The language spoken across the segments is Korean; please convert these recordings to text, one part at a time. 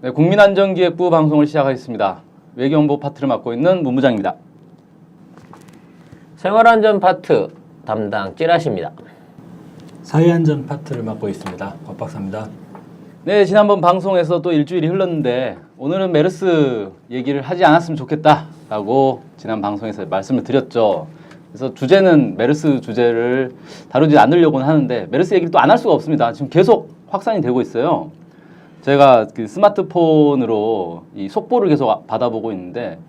네, 국민안전기획부 방송을 시작하겠습니다. 외교안보 파트를 맡고 있는 문부장입니다. 생활안전 파트 담당 찌라시입니다. 사회안전 파트를 맡고 있습니다. 곽 박사입니다. 네, 지난번 방송에서 또 일주일이 흘렀는데 오늘은 메르스 얘기를 하지 않았으면 좋겠다라고 지난 방송에서 말씀을 드렸죠. 그래서 주제는 메르스 주제를 다루지 않으려고는 하는데 메르스 얘기를 또 안 할 수가 없습니다. 지금 계속 확산이 되고 있어요. 제가 그 스마트폰으로 이 속보를 계속 받아보고 있는데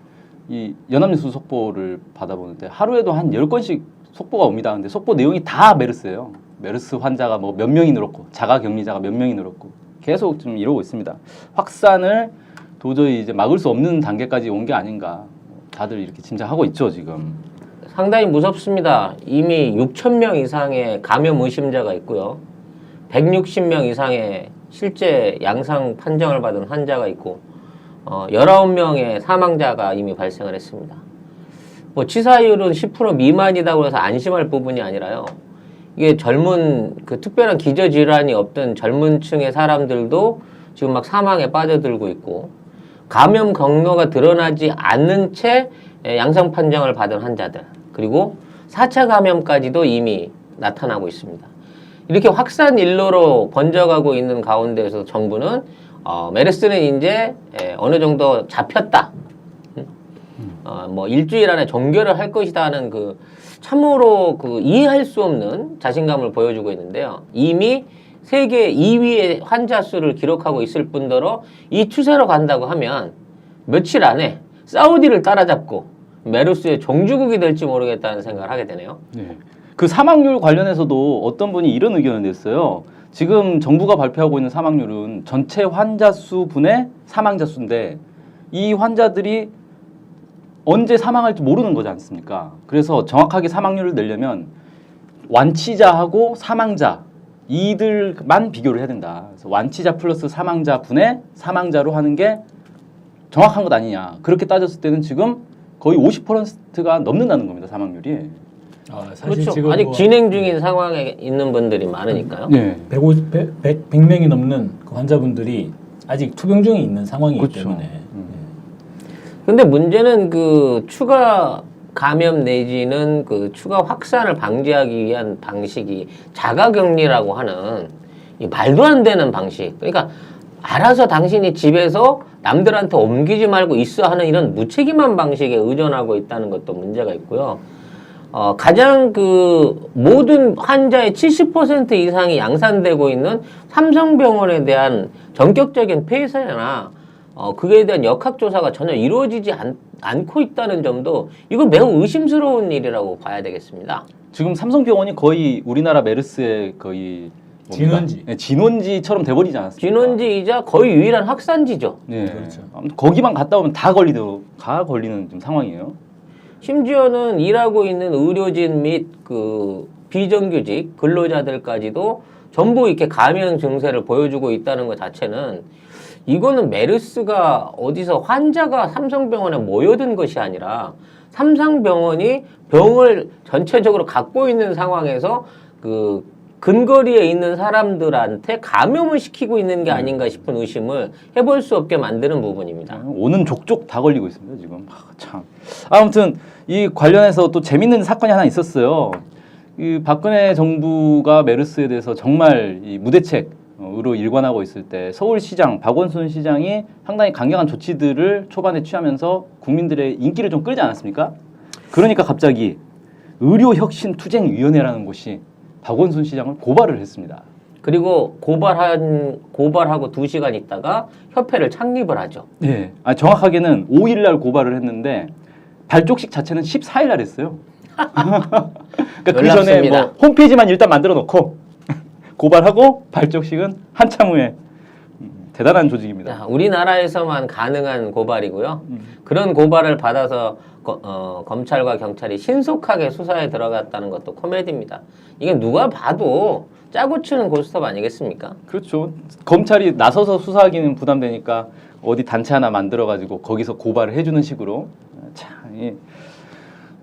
이 연합뉴스 속보를 받아보는데 하루에도 한 10건씩 속보가 옵니다. 근데 속보 내용이 다 메르스예요. 메르스 환자가 뭐 몇 명이 늘었고 자가격리자가 몇 명이 늘었고 계속 좀 이러고 있습니다. 확산을 도저히 이제 막을 수 없는 단계까지 온 게 아닌가 다들 이렇게 짐작하고 있죠 지금. 상당히 무섭습니다. 이미 6,000명 이상의 감염 의심자가 있고요. 160명 이상의 실제 양상 판정을 받은 환자가 있고 19명의 사망자가 이미 발생을 했습니다. 뭐 치사율은 10% 미만이라고 해서 안심할 부분이 아니라요. 이게 젊은 그 특별한 기저질환이 없던 젊은 층의 사람들도 지금 막 사망에 빠져들고 있고 감염 경로가 드러나지 않는 채 양성 판정을 받은 환자들 그리고 4차 감염까지도 이미 나타나고 있습니다. 이렇게 확산 일로로 번져가고 있는 가운데에서 정부는 메르스는 이제 어느 정도 잡혔다. 뭐 일주일 안에 종결을 할 것이다는 그 참으로 그 이해할 수 없는 자신감을 보여주고 있는데요. 이미 세계 2위의 환자 수를 기록하고 있을 뿐더러 이 추세로 간다고 하면 며칠 안에 사우디를 따라잡고 메르스의 종주국이 될지 모르겠다는 생각을 하게 되네요. 네. 그 사망률 관련해서도 어떤 분이 이런 의견을 냈어요. 지금 정부가 발표하고 있는 사망률은 전체 환자 수 분의 사망자 수인데 이 환자들이 언제 사망할지 모르는 거지 않습니까? 그래서 정확하게 사망률을 내려면 완치자하고 사망자 이들만 비교를 해야 된다. 그래서 완치자 플러스 사망자 분의 사망자로 하는 게 정확한 것 아니냐. 그렇게 따졌을 때는 지금 거의 50%가 넘는다는 겁니다. 사망률이. 사실 그렇죠. 지금 아직 진행 중인 상황에 있는 분들이 많으니까요. 네. 100명이 넘는 그 환자분들이 아직 투병 중에 있는 상황이기 그렇죠. 때문에 근데 문제는 그 추가 감염 내지는 그 추가 확산을 방지하기 위한 방식이 자가격리라고 하는 이 말도 안 되는 방식. 그러니까 알아서 당신이 집에서 남들한테 옮기지 말고 있어 하는 이런 무책임한 방식에 의존하고 있다는 것도 문제가 있고요. 가장 그 모든 환자의 70% 이상이 양산되고 있는 삼성병원에 대한 전격적인 폐쇄나 그에 대한 역학조사가 전혀 이루어지지 않고 있다는 점도 이건 매우 의심스러운 일이라고 봐야 되겠습니다. 지금 삼성병원이 거의 우리나라 메르스의 거의 진원지. 네, 진원지처럼 돼버리지 않았습니까? 진원지이자 거의 유일한 확산지죠. 네. 그렇죠. 아무튼 거기만 갔다 오면 다 걸리는 좀 상황이에요. 심지어는 일하고 있는 의료진 및 그 비정규직 근로자들까지도 전부 이렇게 감염 증세를 보여주고 있다는 것 자체는 이거는 메르스가 어디서 환자가 삼성병원에 모여든 것이 아니라 삼성병원이 병을 전체적으로 갖고 있는 상황에서 그 근거리에 있는 사람들한테 감염을 시키고 있는 게 아닌가 싶은 의심을 해볼 수 없게 만드는 부분입니다. 오는 족족 다 걸리고 있습니다 지금. 참. 아무튼 이 관련해서 또 재밌는 사건이 하나 있었어요. 이 박근혜 정부가 메르스에 대해서 정말 이 무대책으로 일관하고 있을 때 서울시장 박원순 시장이 상당히 강경한 조치들을 초반에 취하면서 국민들의 인기를 좀 끌지 않았습니까? 그러니까 갑자기 의료혁신투쟁위원회라는 곳이 박원순 시장을 고발을 했습니다. 그리고 고발하고 2시간 있다가 협회를 창립을 하죠. 네. 정확하게는 5일 날 고발을 했는데 발족식 자체는 14일 날 했어요. 그러니까 그 전에 뭐 홈페이지만 일단 만들어 놓고 고발하고 발족식은 한참 후에 대단한 조직입니다. 자, 우리나라에서만 가능한 고발이고요. 그런 고발을 받아서 검찰과 경찰이 신속하게 수사에 들어갔다는 것도 코미디입니다. 이게 누가 봐도 짜고 치는 고스톱 아니겠습니까? 그렇죠. 검찰이 나서서 수사하기는 부담되니까 어디 단체 하나 만들어가지고 거기서 고발을 해주는 식으로. 참,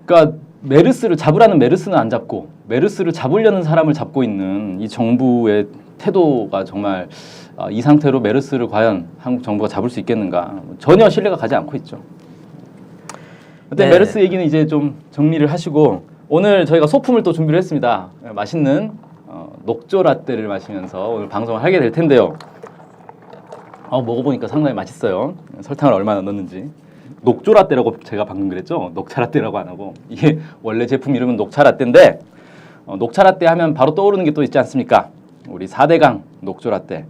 그러니까 메르스를 잡으라는 메르스는 안 잡고 메르스를 잡으려는 사람을 잡고 있는 이 정부의 태도가 정말 이 상태로 메르스를 과연 한국 정부가 잡을 수 있겠는가 전혀 신뢰가 가지 않고 있죠. 근데 네. 메르스 얘기는 이제 좀 정리를 하시고 오늘 저희가 소품을 또 준비를 했습니다. 맛있는 녹조 라떼를 마시면서 오늘 방송을 하게 될 텐데요. 먹어보니까 상당히 맛있어요. 설탕을 얼마나 넣었는지. 녹조 라떼라고 제가 방금 그랬죠? 녹차 라떼라고 안 하고 이게 원래 제품 이름은 녹차 라떼인데 녹차 라떼 하면 바로 떠오르는 게 또 있지 않습니까? 우리 4대강 녹조 라떼.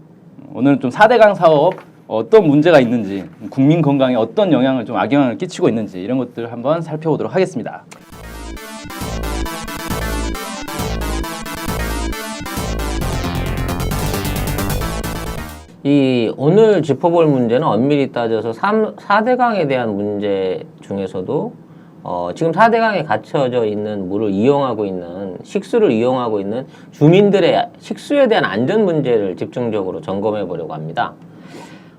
오늘은 좀 4대강 사업 어떤 문제가 있는지 국민 건강에 어떤 영향을 좀 악영향을 끼치고 있는지 이런 것들 한번 살펴보도록 하겠습니다. 이 오늘 짚어볼 문제는 엄밀히 따져서 4대강에 대한 문제 중에서도 지금 4대강에 갇혀져 있는 물을 이용하고 있는 식수를 이용하고 있는 주민들의 식수에 대한 안전 문제를 집중적으로 점검해 보려고 합니다.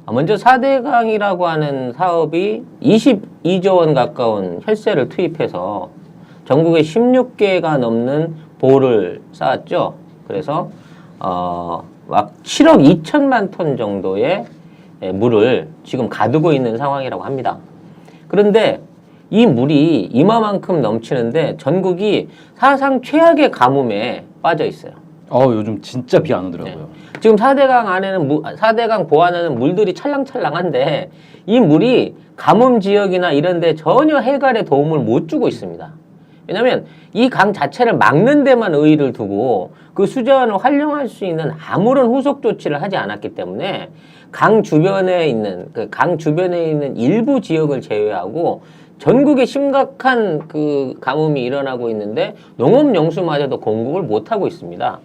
먼저 4대강이라고 하는 사업이 22조 원 가까운 혈세를 투입해서 전국에 16개가 넘는 보를 쌓았죠. 그래서 막 7억 2천만 톤 정도의 물을 지금 가두고 있는 상황이라고 합니다. 그런데 이 물이 이마만큼 넘치는데 전국이 사상 최악의 가뭄에 빠져 있어요. 요즘 진짜 비 안 오더라고요. 네. 지금 4대강 안에는 4대강 보안에는 물들이 찰랑찰랑한데 이 물이 가뭄 지역이나 이런 데 전혀 해갈에 도움을 못 주고 있습니다. 왜냐하면 이 강 자체를 막는 데만 의의를 두고 그 수자원을 활용할 수 있는 아무런 후속 조치를 하지 않았기 때문에 강 주변에 있는 일부 지역을 제외하고 전국에 심각한 그 가뭄이 일어나고 있는데 농업용수마저도 공급을 못 하고 있습니다.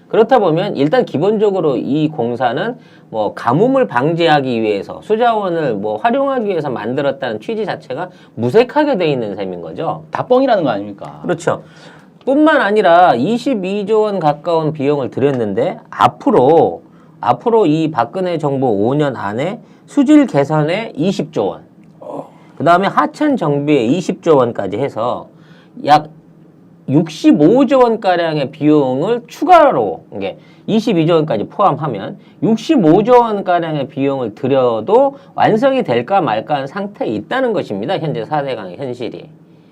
그렇다 보면 일단 기본적으로 이 공사는 뭐 가뭄을 방지하기 위해서 수자원을 뭐 활용하기 위해서 만들었다는 취지 자체가 무색하게 돼 있는 셈인 거죠. 다 뻥이라는 거 아닙니까? 그렇죠. 뿐만 아니라 22조 원 가까운 비용을 들였는데 앞으로 이 박근혜 정부 5년 안에 수질 개선에 20조 원, 그 다음에 하천 정비에 20조 원까지 해서 약 65조 원가량의 비용을 추가로, 이게 22조 원까지 포함하면 65조 원가량의 비용을 들여도 완성이 될까 말까 하는 상태에 있다는 것입니다. 현재 4대강의 현실이.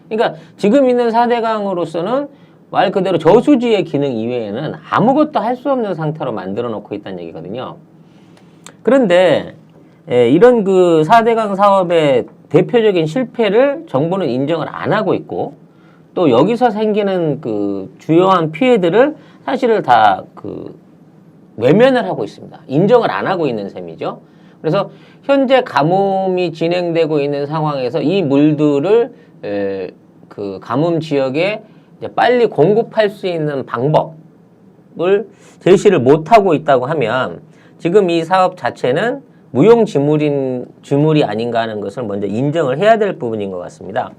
그러니까 지금 있는 4대강으로서는 말 그대로 저수지의 기능 이외에는 아무것도 할 수 없는 상태로 만들어 놓고 있다는 얘기거든요. 그런데 이런 그 4대강 사업의 대표적인 실패를 정부는 인정을 안 하고 있고 또 여기서 생기는 그 주요한 피해들을 사실을 다 그 외면을 하고 있습니다. 인정을 안 하고 있는 셈이죠. 그래서 현재 가뭄이 진행되고 있는 상황에서 이 물들을 그 가뭄 지역에 이제 빨리 공급할 수 있는 방법을 제시를 못 하고 있다고 하면 지금 이 사업 자체는 무용지물이 아닌가 하는 것을 먼저 인정을 해야 될 부분인 것 같습니다.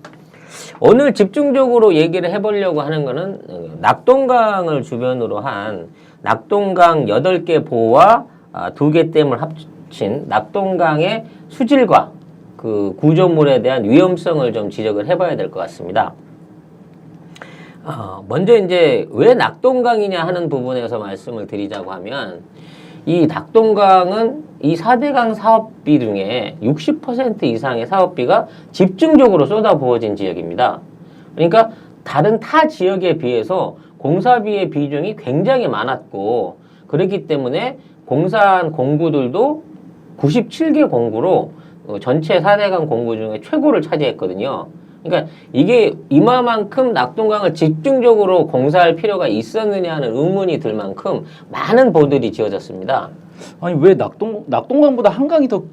오늘 집중적으로 얘기를 해보려고 하는 것은 낙동강을 주변으로 한 낙동강 8개 보와 2개 댐을 합친 낙동강의 수질과 그 구조물에 대한 위험성을 좀 지적을 해봐야 될 것 같습니다. 먼저 이제 왜 낙동강이냐 하는 부분에서 말씀을 드리자고 하면 이 낙동강은 이 4대강 사업비 중에 60% 이상의 사업비가 집중적으로 쏟아부어진 지역입니다. 그러니까 다른 타 지역에 비해서 공사비의 비중이 굉장히 많았고 그렇기 때문에 공사한 공구들도 97개 공구로 전체 4대강 공구 중에 최고를 차지했거든요. 그러니까 이게 이마만큼 낙동강을 집중적으로 공사할 필요가 있었느냐 하는 의문이 들 만큼 많은 보들이 지어졌습니다. 아니 왜 낙동강보다 한강이 더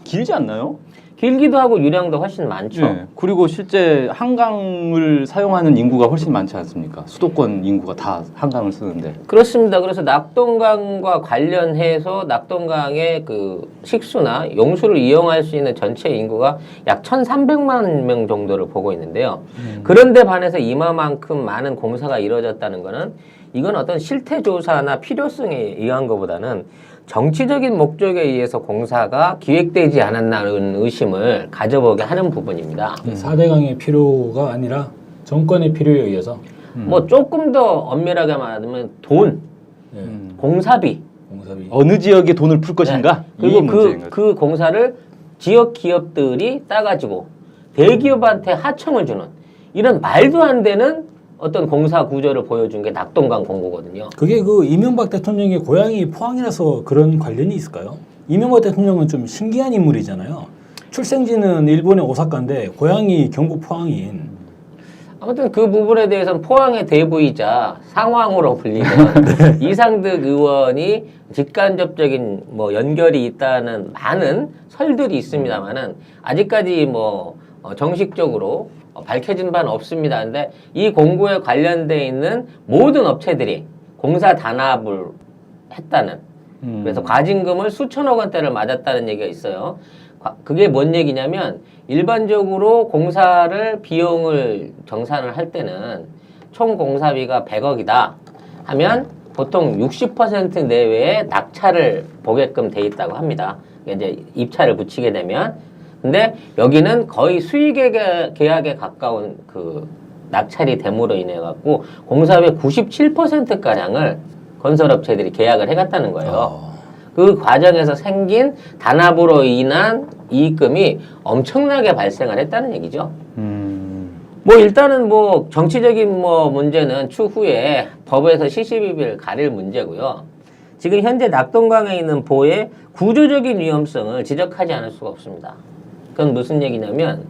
길지 않나요? 길기도 하고 유량도 훨씬 많죠. 네. 그리고 실제 한강을 사용하는 인구가 훨씬 많지 않습니까? 수도권 인구가 다 한강을 쓰는데. 그렇습니다. 그래서 낙동강과 관련해서 낙동강의 그 식수나 용수를 이용할 수 있는 전체 인구가 약 1,300만 명 정도를 보고 있는데요. 그런데 반해서 이마만큼 많은 공사가 이루어졌다는 것은 이건 어떤 실태조사나 필요성에 의한 것보다는 정치적인 목적에 의해서 공사가 기획되지 않았나는 의심을 가져보게 하는 부분입니다. 4대강의 필요가 아니라 정권의 필요에 의해서 뭐 조금 더 엄밀하게 말하면 돈, 공사비 공사비. 어느 지역에 돈을 풀 것인가? 이 그리고 문제인 거죠. 그 공사를 지역 기업들이 따가지고 대기업한테 하청을 주는 이런 말도 안 되는 어떤 공사 구조를 보여준 게 낙동강 공고거든요. 그게 그 이명박 대통령의 고향이 포항이라서 그런 관련이 있을까요? 이명박 대통령은 좀 신기한 인물이잖아요. 출생지는 일본의 오사카인데 고향이 경북 포항인. 아무튼 그 부분에 대해서는 포항의 대부이자 상황으로 불리는 이상득 의원이 직간접적인 뭐 연결이 있다는 많은 설들이 있습니다만은 아직까지 뭐 정식적으로 밝혀진 바는 없습니다. 근데 이 공고에 관련돼 있는 모든 업체들이 공사 단합을 했다는 그래서 과징금을 수천억 원대를 맞았다는 얘기가 있어요. 그게 뭔 얘기냐면 일반적으로 공사를 비용을 정산을 할 때는 총 공사비가 100억이다 하면 보통 60% 내외의 낙찰을 보게끔 돼 있다고 합니다. 이제 입찰을 붙이게 되면 근데 여기는 거의 수의 계약에 가까운 그 낙찰이 됨으로 인해 갖고 공사비의 97%가량을 건설업체들이 계약을 해갔다는 거예요. 그 과정에서 생긴 단합으로 인한 이익금이 엄청나게 발생을 했다는 얘기죠. 뭐 일단은 뭐 정치적인 뭐 문제는 추후에 법에서 시시비비를 가릴 문제고요. 지금 현재 낙동강에 있는 보의 구조적인 위험성을 지적하지 않을 수가 없습니다. 그건 무슨 얘기냐면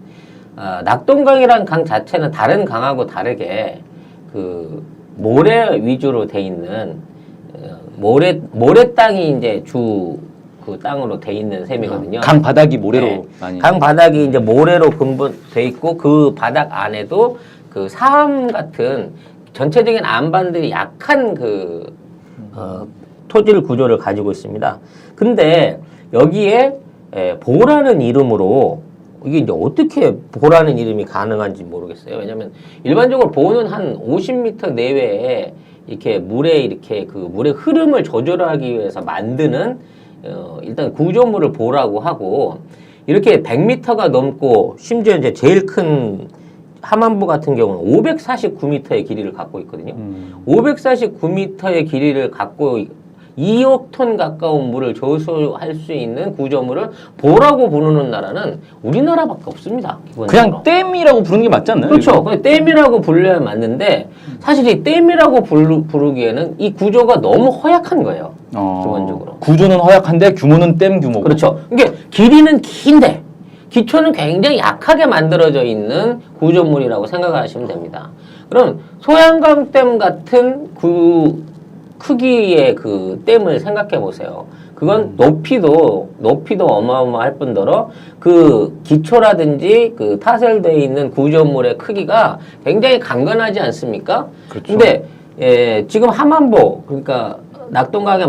낙동강이란 강 자체는 다른 강하고 다르게 그 모래 위주로 돼 있는 모래 땅이 이제 주 그 땅으로 돼 있는 셈이거든요. 강 바닥이 모래로 많이. 강 바닥이 이제 모래로 근본돼 있고 그 바닥 안에도 그 사암 같은 전체적인 안반들이 약한 그 토질 구조를 가지고 있습니다. 근데 여기에 보라는 이름으로 이게 이제 어떻게 보라는 이름이 가능한지 모르겠어요. 왜냐면 일반적으로 보는 한 50m 내외에 이렇게 물의 흐름을 조절하기 위해서 만드는 일단 구조물을 보라고 하고 이렇게 100m가 넘고 심지어 이제 제일 큰 함안부 같은 경우는 549m의 길이를 갖고 있거든요. 549m의 길이를 갖고 2억 톤 가까운 물을 저수할 수 있는 구조물을 보라고 부르는 나라는 우리나라밖에 없습니다. 기본적으로. 그냥 댐이라고 부르는 게 맞지 않나요? 그렇죠. 그냥 댐이라고 불려야 맞는데 사실 이 댐이라고 부르기에는 이 구조가 너무 허약한 거예요. 기본적으로. 구조는 허약한데 규모는 댐 규모고. 그렇죠. 그러니까 길이는 긴데 기초는 굉장히 약하게 만들어져 있는 구조물이라고 생각하시면 됩니다. 그럼 소양강댐 같은 크기의 그 댐을 생각해 보세요. 그건 높이도 어마어마할 뿐더러 그 기초라든지 그 타설되어 있는 구조물의 크기가 굉장히 강건하지 않습니까? 그렇죠. 근데 지금 함안보 그러니까 낙동강의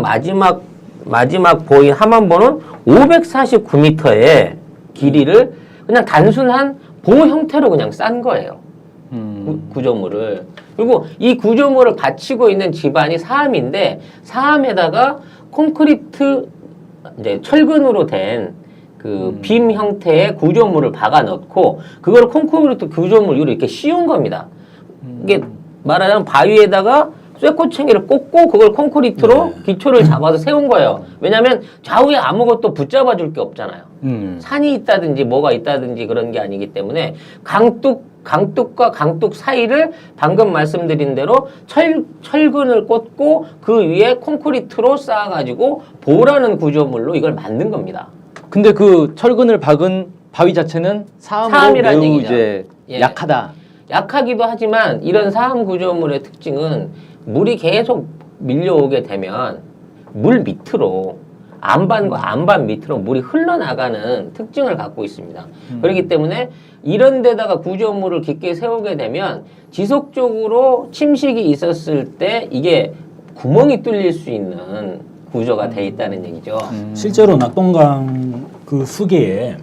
마지막 보인 함안보는 549m의 길이를 그냥 단순한 보 형태로 그냥 싼 거예요. 구조물을. 그리고 이 구조물을 받치고 있는 지반이 사암인데 사암에다가 콘크리트 이제 철근으로 된 그 빔 형태의 구조물을 박아 넣고 그걸 콘크리트 구조물 위로 이렇게 씌운 겁니다. 이게 말하자면 바위에다가 쇠꼬챙이를 꽂고 그걸 콘크리트로 기초를 잡아서 세운 거예요. 왜냐하면 좌우에 아무것도 붙잡아 줄 게 없잖아요. 산이 있다든지 뭐가 있다든지 그런 게 아니기 때문에 강둑과 강둑 사이를 방금 말씀드린 대로 철근을 꽂고 그 위에 콘크리트로 쌓아가지고 보라는 구조물로 이걸 만든 겁니다. 근데 그 철근을 박은 바위 자체는 사암으로 사암이란 매우 얘기죠. 이제 예. 약하다. 약하기도 하지만 이런 사암 구조물의 특징은 물이 계속 밀려오게 되면 물 밑으로 안반과 안반 밑으로 물이 흘러나가는 특징을 갖고 있습니다. 그렇기 때문에 이런 데다가 구조물을 깊게 세우게 되면 지속적으로 침식이 있었을 때 이게 구멍이 뚫릴 수 있는 구조가 돼 있다는 얘기죠. 실제로 낙동강 그 수계에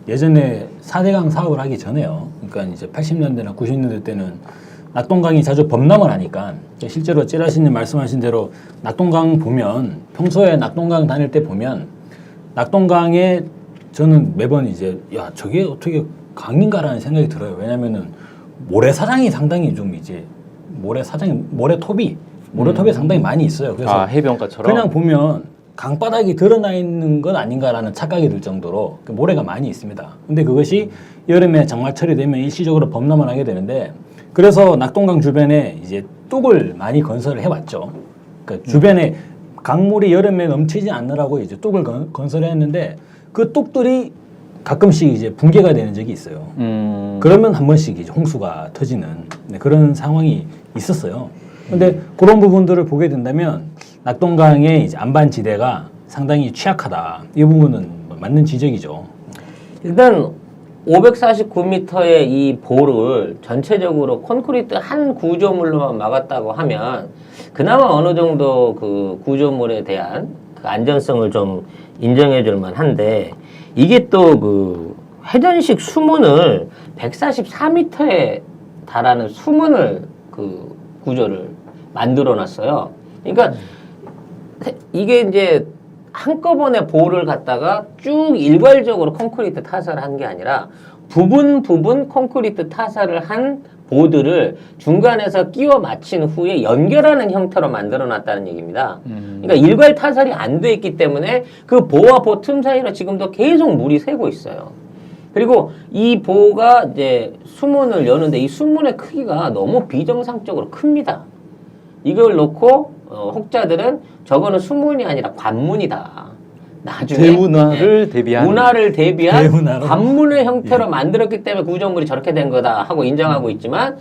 예전에 4대강 사업을 하기 전에요. 그러니까 이제 80년대나 90년대 때는 낙동강이 자주 범람을 하니까 실제로 찌라시님 말씀하신 대로 낙동강 보면 평소에 낙동강 다닐 때 보면 낙동강에 저는 매번 이제 야 저게 어떻게 강인가라는 생각이 들어요. 왜냐면은 모래사장이 상당히 좀 이제 모래톱이 상당히 많이 있어요. 그래서 해변가처럼. 그냥 보면 강바닥이 드러나 있는 건 아닌가라는 착각이 들 정도로 그 모래가 많이 있습니다. 근데 그것이 여름에 장마철이 되면 일시적으로 범람을 하게 되는데 그래서 낙동강 주변에 이제 뚝을 많이 건설을 해왔죠. 그러니까 주변에 강물이 여름에 넘치지 않느라고 이제 뚝을 건설했는데 그 뚝들이 가끔씩 이제 붕괴가 되는 적이 있어요. 그러면 한 번씩 이제 홍수가 터지는 그런 상황이 있었어요. 근데 그런 부분들을 보게 된다면 낙동강의 이제 안반지대가 상당히 취약하다. 이 부분은 맞는 지적이죠. 일단 549m의 이 보를 전체적으로 콘크리트 한 구조물로만 막았다고 하면 그나마 어느 정도 그 구조물에 대한 그 안전성을 좀 인정해 줄 만한데 이게 또 그 회전식 수문을 144m에 달하는 수문을 그 구조를 만들어 놨어요. 그러니까 이게 이제 한꺼번에 보를 갖다가 쭉 일괄적으로 콘크리트 타설을 한 게 아니라 부분 콘크리트 타설을 한 보드를 중간에서 끼워 맞춘 후에 연결하는 형태로 만들어 놨다는 얘기입니다. 그러니까 일괄 타설이 안 돼 있기 때문에 그 보와 보 틈 사이로 지금도 계속 물이 새고 있어요. 그리고 이 보가 이제 수문을 여는데 이 수문의 크기가 너무 비정상적으로 큽니다. 이걸 놓고 혹자들은 저거는 수문이 아니라 관문이다. 나중에 대운하를 대비한 운하를 대비한 대운하로? 관문의 형태로 만들었기 때문에 구조물이 저렇게 된 거다 하고 인정하고 있지만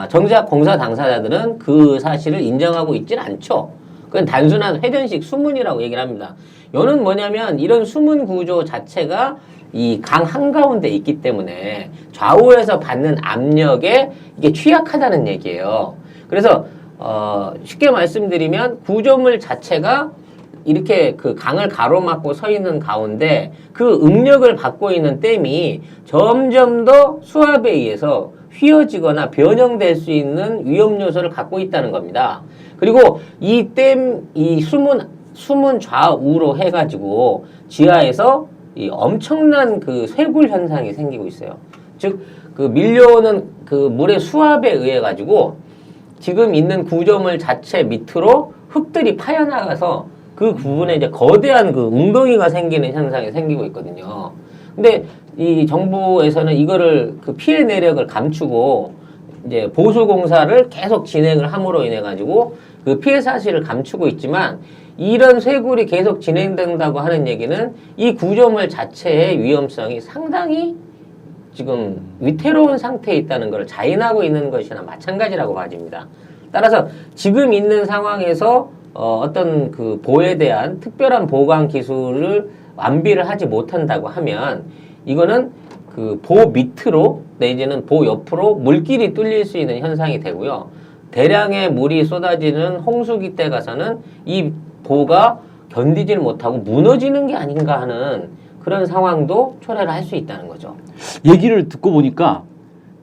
정작 공사 당사자들은 그 사실을 인정하고 있지는 않죠. 그건 단순한 회전식 수문이라고 얘기를 합니다. 이는 뭐냐면 이런 수문 구조 자체가 이 강 한가운데 있기 때문에 좌우에서 받는 압력에 이게 취약하다는 얘기예요. 그래서 쉽게 말씀드리면 구조물 자체가 이렇게 그 강을 가로막고 서 있는 가운데 그 응력을 받고 있는 댐이 점점 더 수압에 의해서 휘어지거나 변형될 수 있는 위험 요소를 갖고 있다는 겁니다. 그리고 이 댐, 이 수문 좌우로 해가지고 지하에서 이 엄청난 그 쇄골 현상이 생기고 있어요. 즉, 그 밀려오는 그 물의 수압에 의해 가지고 지금 있는 구조물 자체 밑으로 흙들이 파여나가서 그 부분에 이제 거대한 그 웅덩이가 생기는 현상이 생기고 있거든요. 근데 이 정부에서는 이거를 그 피해 내력을 감추고 이제 보수 공사를 계속 진행을 함으로 인해 가지고 그 피해 사실을 감추고 있지만 이런 쇄골이 계속 진행된다고 하는 얘기는 이 구조물 자체의 위험성이 상당히 지금 위태로운 상태에 있다는 걸 자인하고 있는 것이나 마찬가지라고 봐집니다. 따라서 지금 있는 상황에서 어떤 그 보에 대한 특별한 보강 기술을 완비를 하지 못한다고 하면 이거는 그 보 밑으로 내지는 보 옆으로 물길이 뚫릴 수 있는 현상이 되고요. 대량의 물이 쏟아지는 홍수기 때 가서는 이 보가 견디질 못하고 무너지는 게 아닌가 하는 그런 상황도 초래를 할 수 있다는 거죠. 얘기를 듣고 보니까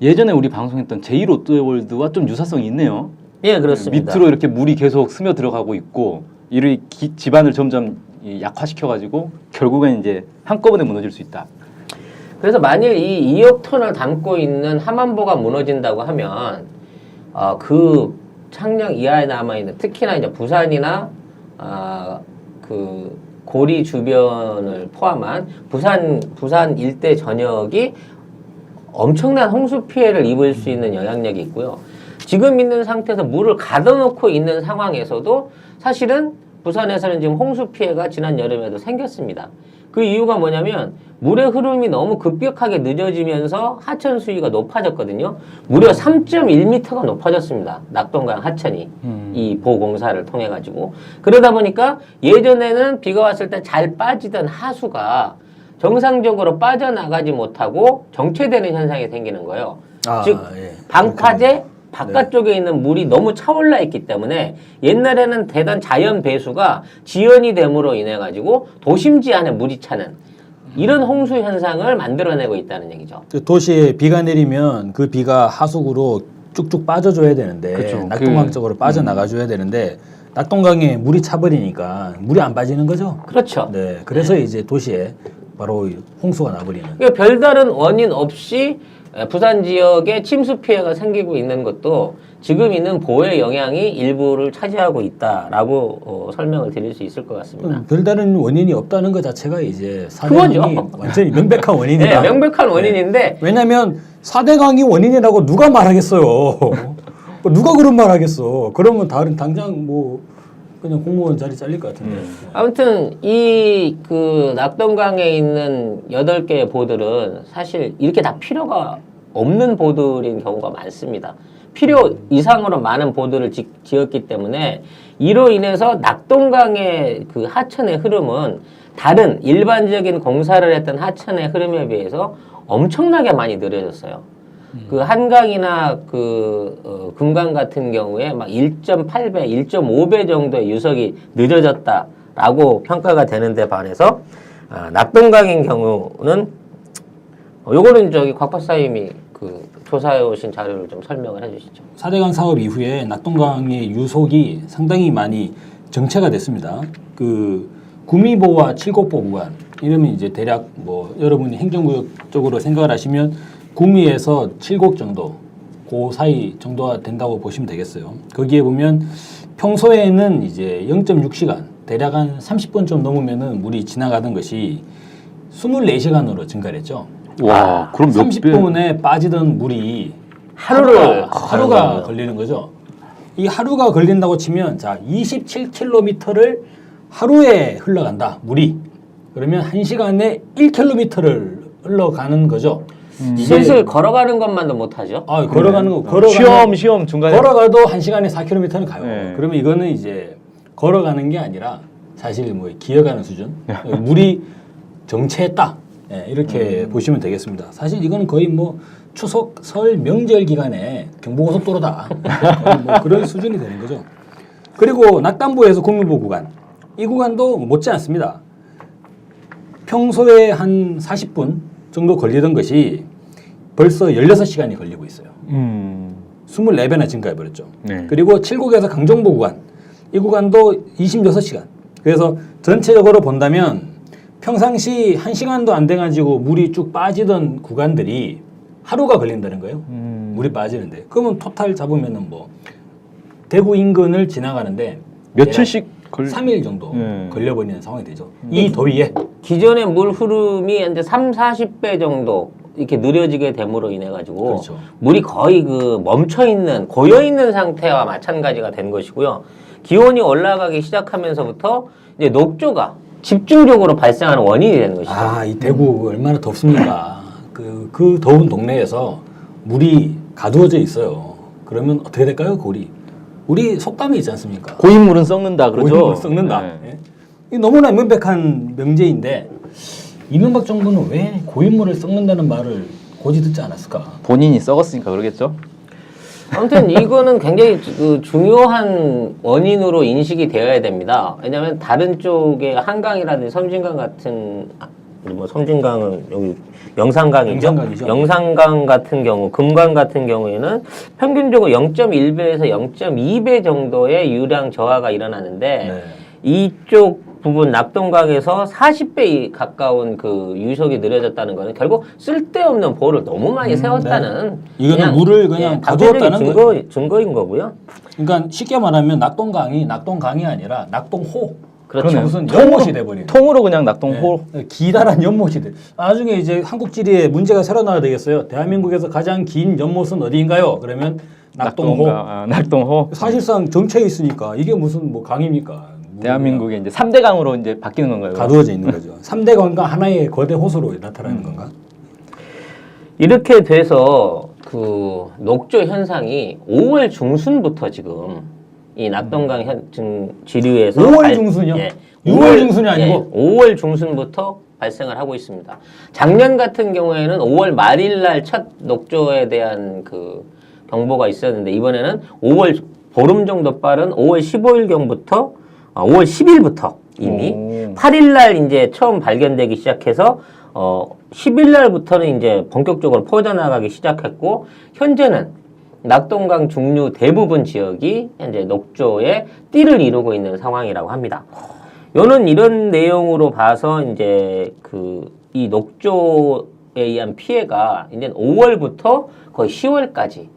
예전에 우리 방송했던 제2롯데월드와 좀 유사성이 있네요. 예, 그렇습니다. 밑으로 이렇게 물이 계속 스며 들어가고 있고 이를 집안을 점점 약화시켜가지고 결국엔 이제 한꺼번에 무너질 수 있다. 그래서 만일 이 2억 톤을 담고 있는 하만보가 무너진다고 하면 그 창녕 이하에 남아있는 특히나 이제 부산이나 그 고리 주변을 포함한 부산 일대 전역이 엄청난 홍수 피해를 입을 수 있는 영향력이 있고요. 지금 있는 상태에서 물을 가둬놓고 있는 상황에서도 사실은 부산에서는 지금 홍수 피해가 지난 여름에도 생겼습니다. 그 이유가 뭐냐면 물의 흐름이 너무 급격하게 늦어지면서 하천 수위가 높아졌거든요. 무려 3.1m가 높아졌습니다. 낙동강 하천이 이 보공사를 통해 가지고 그러다 보니까 예전에는 비가 왔을 때 잘 빠지던 하수가 정상적으로 빠져나가지 못하고 정체되는 현상이 생기는 거예요. 즉 예. 방파제 바깥쪽에 있는 물이 너무 차올라 있기 때문에 옛날에는 되던 자연 배수가 지연이 됨으로 인해 가지고 도심지 안에 물이 차는 이런 홍수 현상을 만들어내고 있다는 얘기죠. 도시에 비가 내리면 그 비가 하수구로 쭉쭉 빠져줘야 되는데 그쵸. 낙동강 쪽으로 빠져나가줘야 되는데 낙동강에 물이 차버리니까 물이 안 빠지는 거죠. 그렇죠. 네, 그래서 이제 도시에 바로 홍수가 나버리는. 그러니까 별다른 원인 없이 부산 지역에 침수 피해가 생기고 있는 것도 지금 있는 보의 영향이 일부를 차지하고 있다라고 설명을 드릴 수 있을 것 같습니다. 별다른 원인이 없다는 것 자체가 이제 그거죠. 4대강이 완전히 명백한 원인이다. 네, 명백한 원인인데 왜냐하면 4대강이 원인이라고 누가 말하겠어요. 누가 그런 말 하겠어. 그러면 당장 뭐 그냥 공무원 자리 잘릴 것 같은데. 아무튼 이 그 낙동강에 있는 8개의 보들은 사실 이렇게 다 필요가 없는 보들인 경우가 많습니다. 필요 이상으로 많은 보들을 지었기 때문에 이로 인해서 낙동강의 그 하천의 흐름은 다른 일반적인 공사를 했던 하천의 흐름에 비해서 엄청나게 많이 느려졌어요. 그 한강이나 금강 같은 경우에 막 1.8배, 1.5배 정도의 유속이 늦어졌다라고 평가가 되는데 반해서 낙동강인 경우는 요거는 곽 박사님이 그 조사해 오신 자료를 좀 설명을 해주시죠. 4대강 사업 이후에 낙동강의 유속이 상당히 많이 정체가 됐습니다. 그 구미보와 칠곡보 구간 이러면 이제 대략 뭐 여러분이 행정구역 쪽으로 생각을 하시면 구미에서 칠곡 정도 그 사이 정도가 된다고 보시면 되겠어요. 거기에 보면 평소에는 이제 0.6시간 대략 한 30분 좀 넘으면은 물이 지나가던 것이 24시간으로 증가를 했죠. 와, 그럼 몇 배? 30분에 빠지던 물이 하루가 걸리는 거죠. 이 하루가 걸린다고 치면 자 27km를 하루에 흘러간다 물이. 그러면 1시간에 1km를 흘러가는 거죠. 슬슬 걸어가는 것만도 못하죠. 걸어가는 거 시험 중간에 걸어가도 1시간에 4km는 가요. 네. 그러면 이거는 이제 걸어가는 게 아니라 사실 뭐 기어가는 수준. 물이 정체했다. 네, 이렇게 보시면 되겠습니다. 사실 이거는 거의 뭐 추석, 설, 명절 기간에 경부고속도로다. 거의 뭐 그런 수준이 되는 거죠. 그리고 낙담부에서 구미보 구간. 이 구간도 못지 않습니다. 평소에 한 40분 정도 걸리던 것이 벌써 16시간이 걸리고 있어요. 24배나 증가해버렸죠. 네. 그리고 칠곡에서 강정보 구간. 이 구간도 26시간. 그래서 전체적으로 본다면 평상시 1시간도 안 돼가지고 물이 쭉 빠지던 구간들이 하루가 걸린다는 거예요. 물이 빠지는데. 그러면 토탈 잡으면은 뭐 대구 인근을 지나가는데 며칠씩 3일 정도 걸려버리는 상황이 되죠. 이 더위에. 기존의 물 흐름이 이제 30-40배 정도 이렇게 느려지게 됨으로 인해 가지고 그렇죠. 물이 거의 그 멈춰 있는 고여 있는 상태와 마찬가지가 된 것이고요. 기온이 올라가기 시작하면서부터 이제 녹조가 집중적으로 발생하는 원인이 되는 것이죠. 이 대구 얼마나 덥습니까? 그 더운 동네에서 물이 가두어져 있어요. 그러면 어떻게 될까요? 우리 속담이 있지 않습니까? 고인물은 썩는다 그러죠. 고인물은 썩는다. 네. 예? 이 너무나 명백한 명제인데 이명박 정부는 왜 고인물을 썩는다는 말을 고지 듣지 않았을까? 본인이 썩었으니까 그러겠죠. 아무튼 이거는 굉장히 그 중요한 원인으로 인식이 되어야 됩니다. 왜냐하면 다른 쪽에 한강이라든지 섬진강 같은 뭐 섬진강은 여기 영산강이죠. 영산강이죠. 영산강 같은 경우, 금강 같은 경우에는 평균적으로 0.1배에서 0.2배 정도의 유량 저하가 일어나는데 이쪽 부분 낙동강에서 40배 가까운 그 유속이 느려졌다는 거는 결국 쓸데없는 보를 너무 많이 세웠다는 이거는 물을 그냥 가두었다는 거예요. 증거인 거고요. 그러니까 쉽게 말하면 낙동강이 아니라 낙동호. 그렇죠. 무슨 연못이 돼버리는. 통으로 그냥 낙동호. 네. 기다란 연못이 돼. 나중에 이제 한국지리에 문제가 새로 나와야 되겠어요. 대한민국에서 가장 긴 연못은 어디인가요? 그러면 낙동호. 낙동호. 사실상 정체에 있으니까 이게 무슨 뭐 강입니까? 대한민국의 이제 3대 강으로 이제 바뀌는 건가요? 가두어져 있는 거죠. 3대 강과 하나의 거대 호수로 나타나는 건가? 이렇게 돼서 그 녹조 현상이 5월 중순부터 지금 이 낙동강 지류에서 5월 중순이요? 예, 6월 중순이 아니고? 5월 중순부터 발생을 하고 있습니다. 작년 같은 경우에는 5월 말일 날 첫 녹조에 대한 그 경보가 있었는데 이번에는 5월 보름 정도 빠른 5월 15일경부터 5월 10일부터 이미 8일 날 이제 처음 발견되기 시작해서 10일 날부터는 이제 본격적으로 퍼져나가기 시작했고 현재는 낙동강 중류 대부분 지역이 현재 녹조의 띠를 이루고 있는 상황이라고 합니다. 요는 이런 내용으로 봐서 이제 이 녹조 의한 피해가 이제 5월부터 거의 10월까지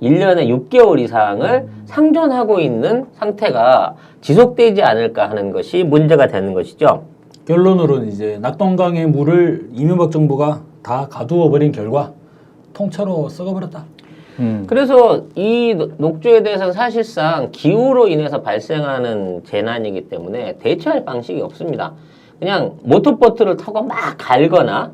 1년에 6개월 이상을 상존하고 있는 상태가 지속되지 않을까 하는 것이 문제가 되는 것이죠. 결론으로는 이제 낙동강의 물을 이명박 정부가 다 가두어 버린 결과 통째로 썩어버렸다. 그래서 이 녹조에 대해서는 사실상 기후로 인해서 발생하는 재난이기 때문에 대처할 방식이 없습니다. 그냥 모터보트를 타고 막 갈거나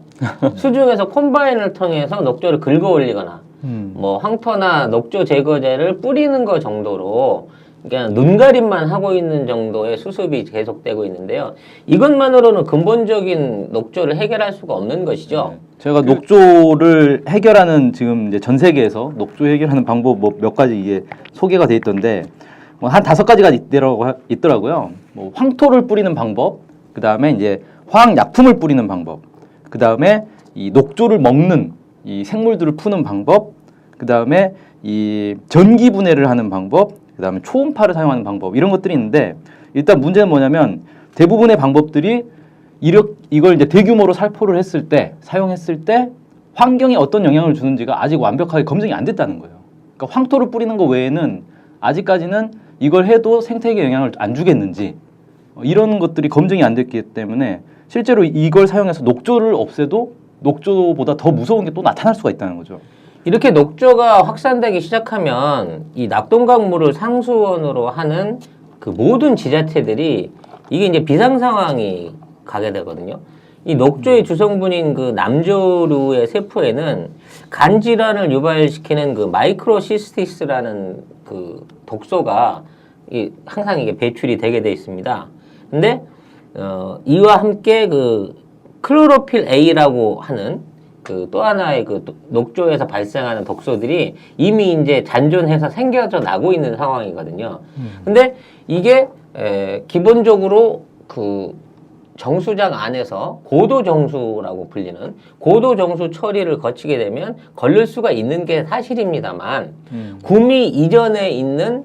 수중에서 콤바인을 통해서 녹조를 긁어 올리거나 뭐 황토나 녹조 제거제를 뿌리는 것 정도로 그냥 눈가림만 하고 있는 정도의 수습이 계속되고 있는데요. 이것만으로는 근본적인 녹조를 해결할 수가 없는 것이죠. 제가 녹조를 해결하는 지금 이제 전 세계에서 녹조 해결하는 방법 뭐 몇 가지 이게 소개가 돼 있던데 뭐 한 5가지가 있더라고요. 뭐 황토를 뿌리는 방법, 그 다음에 이제 화학 약품을 뿌리는 방법, 그 다음에 이 녹조를 먹는 이 생물들을 푸는 방법, 그 다음에 이 전기 분해를 하는 방법, 그 다음에 초음파를 사용하는 방법 이런 것들이 있는데 일단 문제는 뭐냐면 대부분의 방법들이 이걸 이제 대규모로 살포를 했을 때 사용했을 때 환경에 어떤 영향을 주는지가 아직 완벽하게 검증이 안 됐다는 거예요. 그러니까 황토를 뿌리는 것 외에는 아직까지는 이걸 해도 생태계에 영향을 안 주겠는지 이런 것들이 검증이 안 됐기 때문에 실제로 이걸 사용해서 녹조를 없애도 녹조보다 더 무서운 게 또 나타날 수가 있다는 거죠. 이렇게 녹조가 확산되기 시작하면 이 낙동강물을 상수원으로 하는 그 모든 지자체들이 이게 이제 비상 상황이 가게 되거든요. 이 녹조의 주성분인 그 남조류의 세포에는 간 질환을 유발시키는 그 마이크로시스티스라는 그 독소가 항상 이게 배출이 되게 돼 있습니다. 근데 이와 함께 그 클로로필 A라고 하는 그 또 하나의 그 녹조에서 발생하는 독소들이 이미 이제 잔존해서 생겨져 나고 있는 상황이거든요. 근데 이게 기본적으로 그 정수장 안에서 고도 정수라고 불리는 고도 정수 처리를 거치게 되면 걸릴 수가 있는 게 사실입니다만 구미 이전에 있는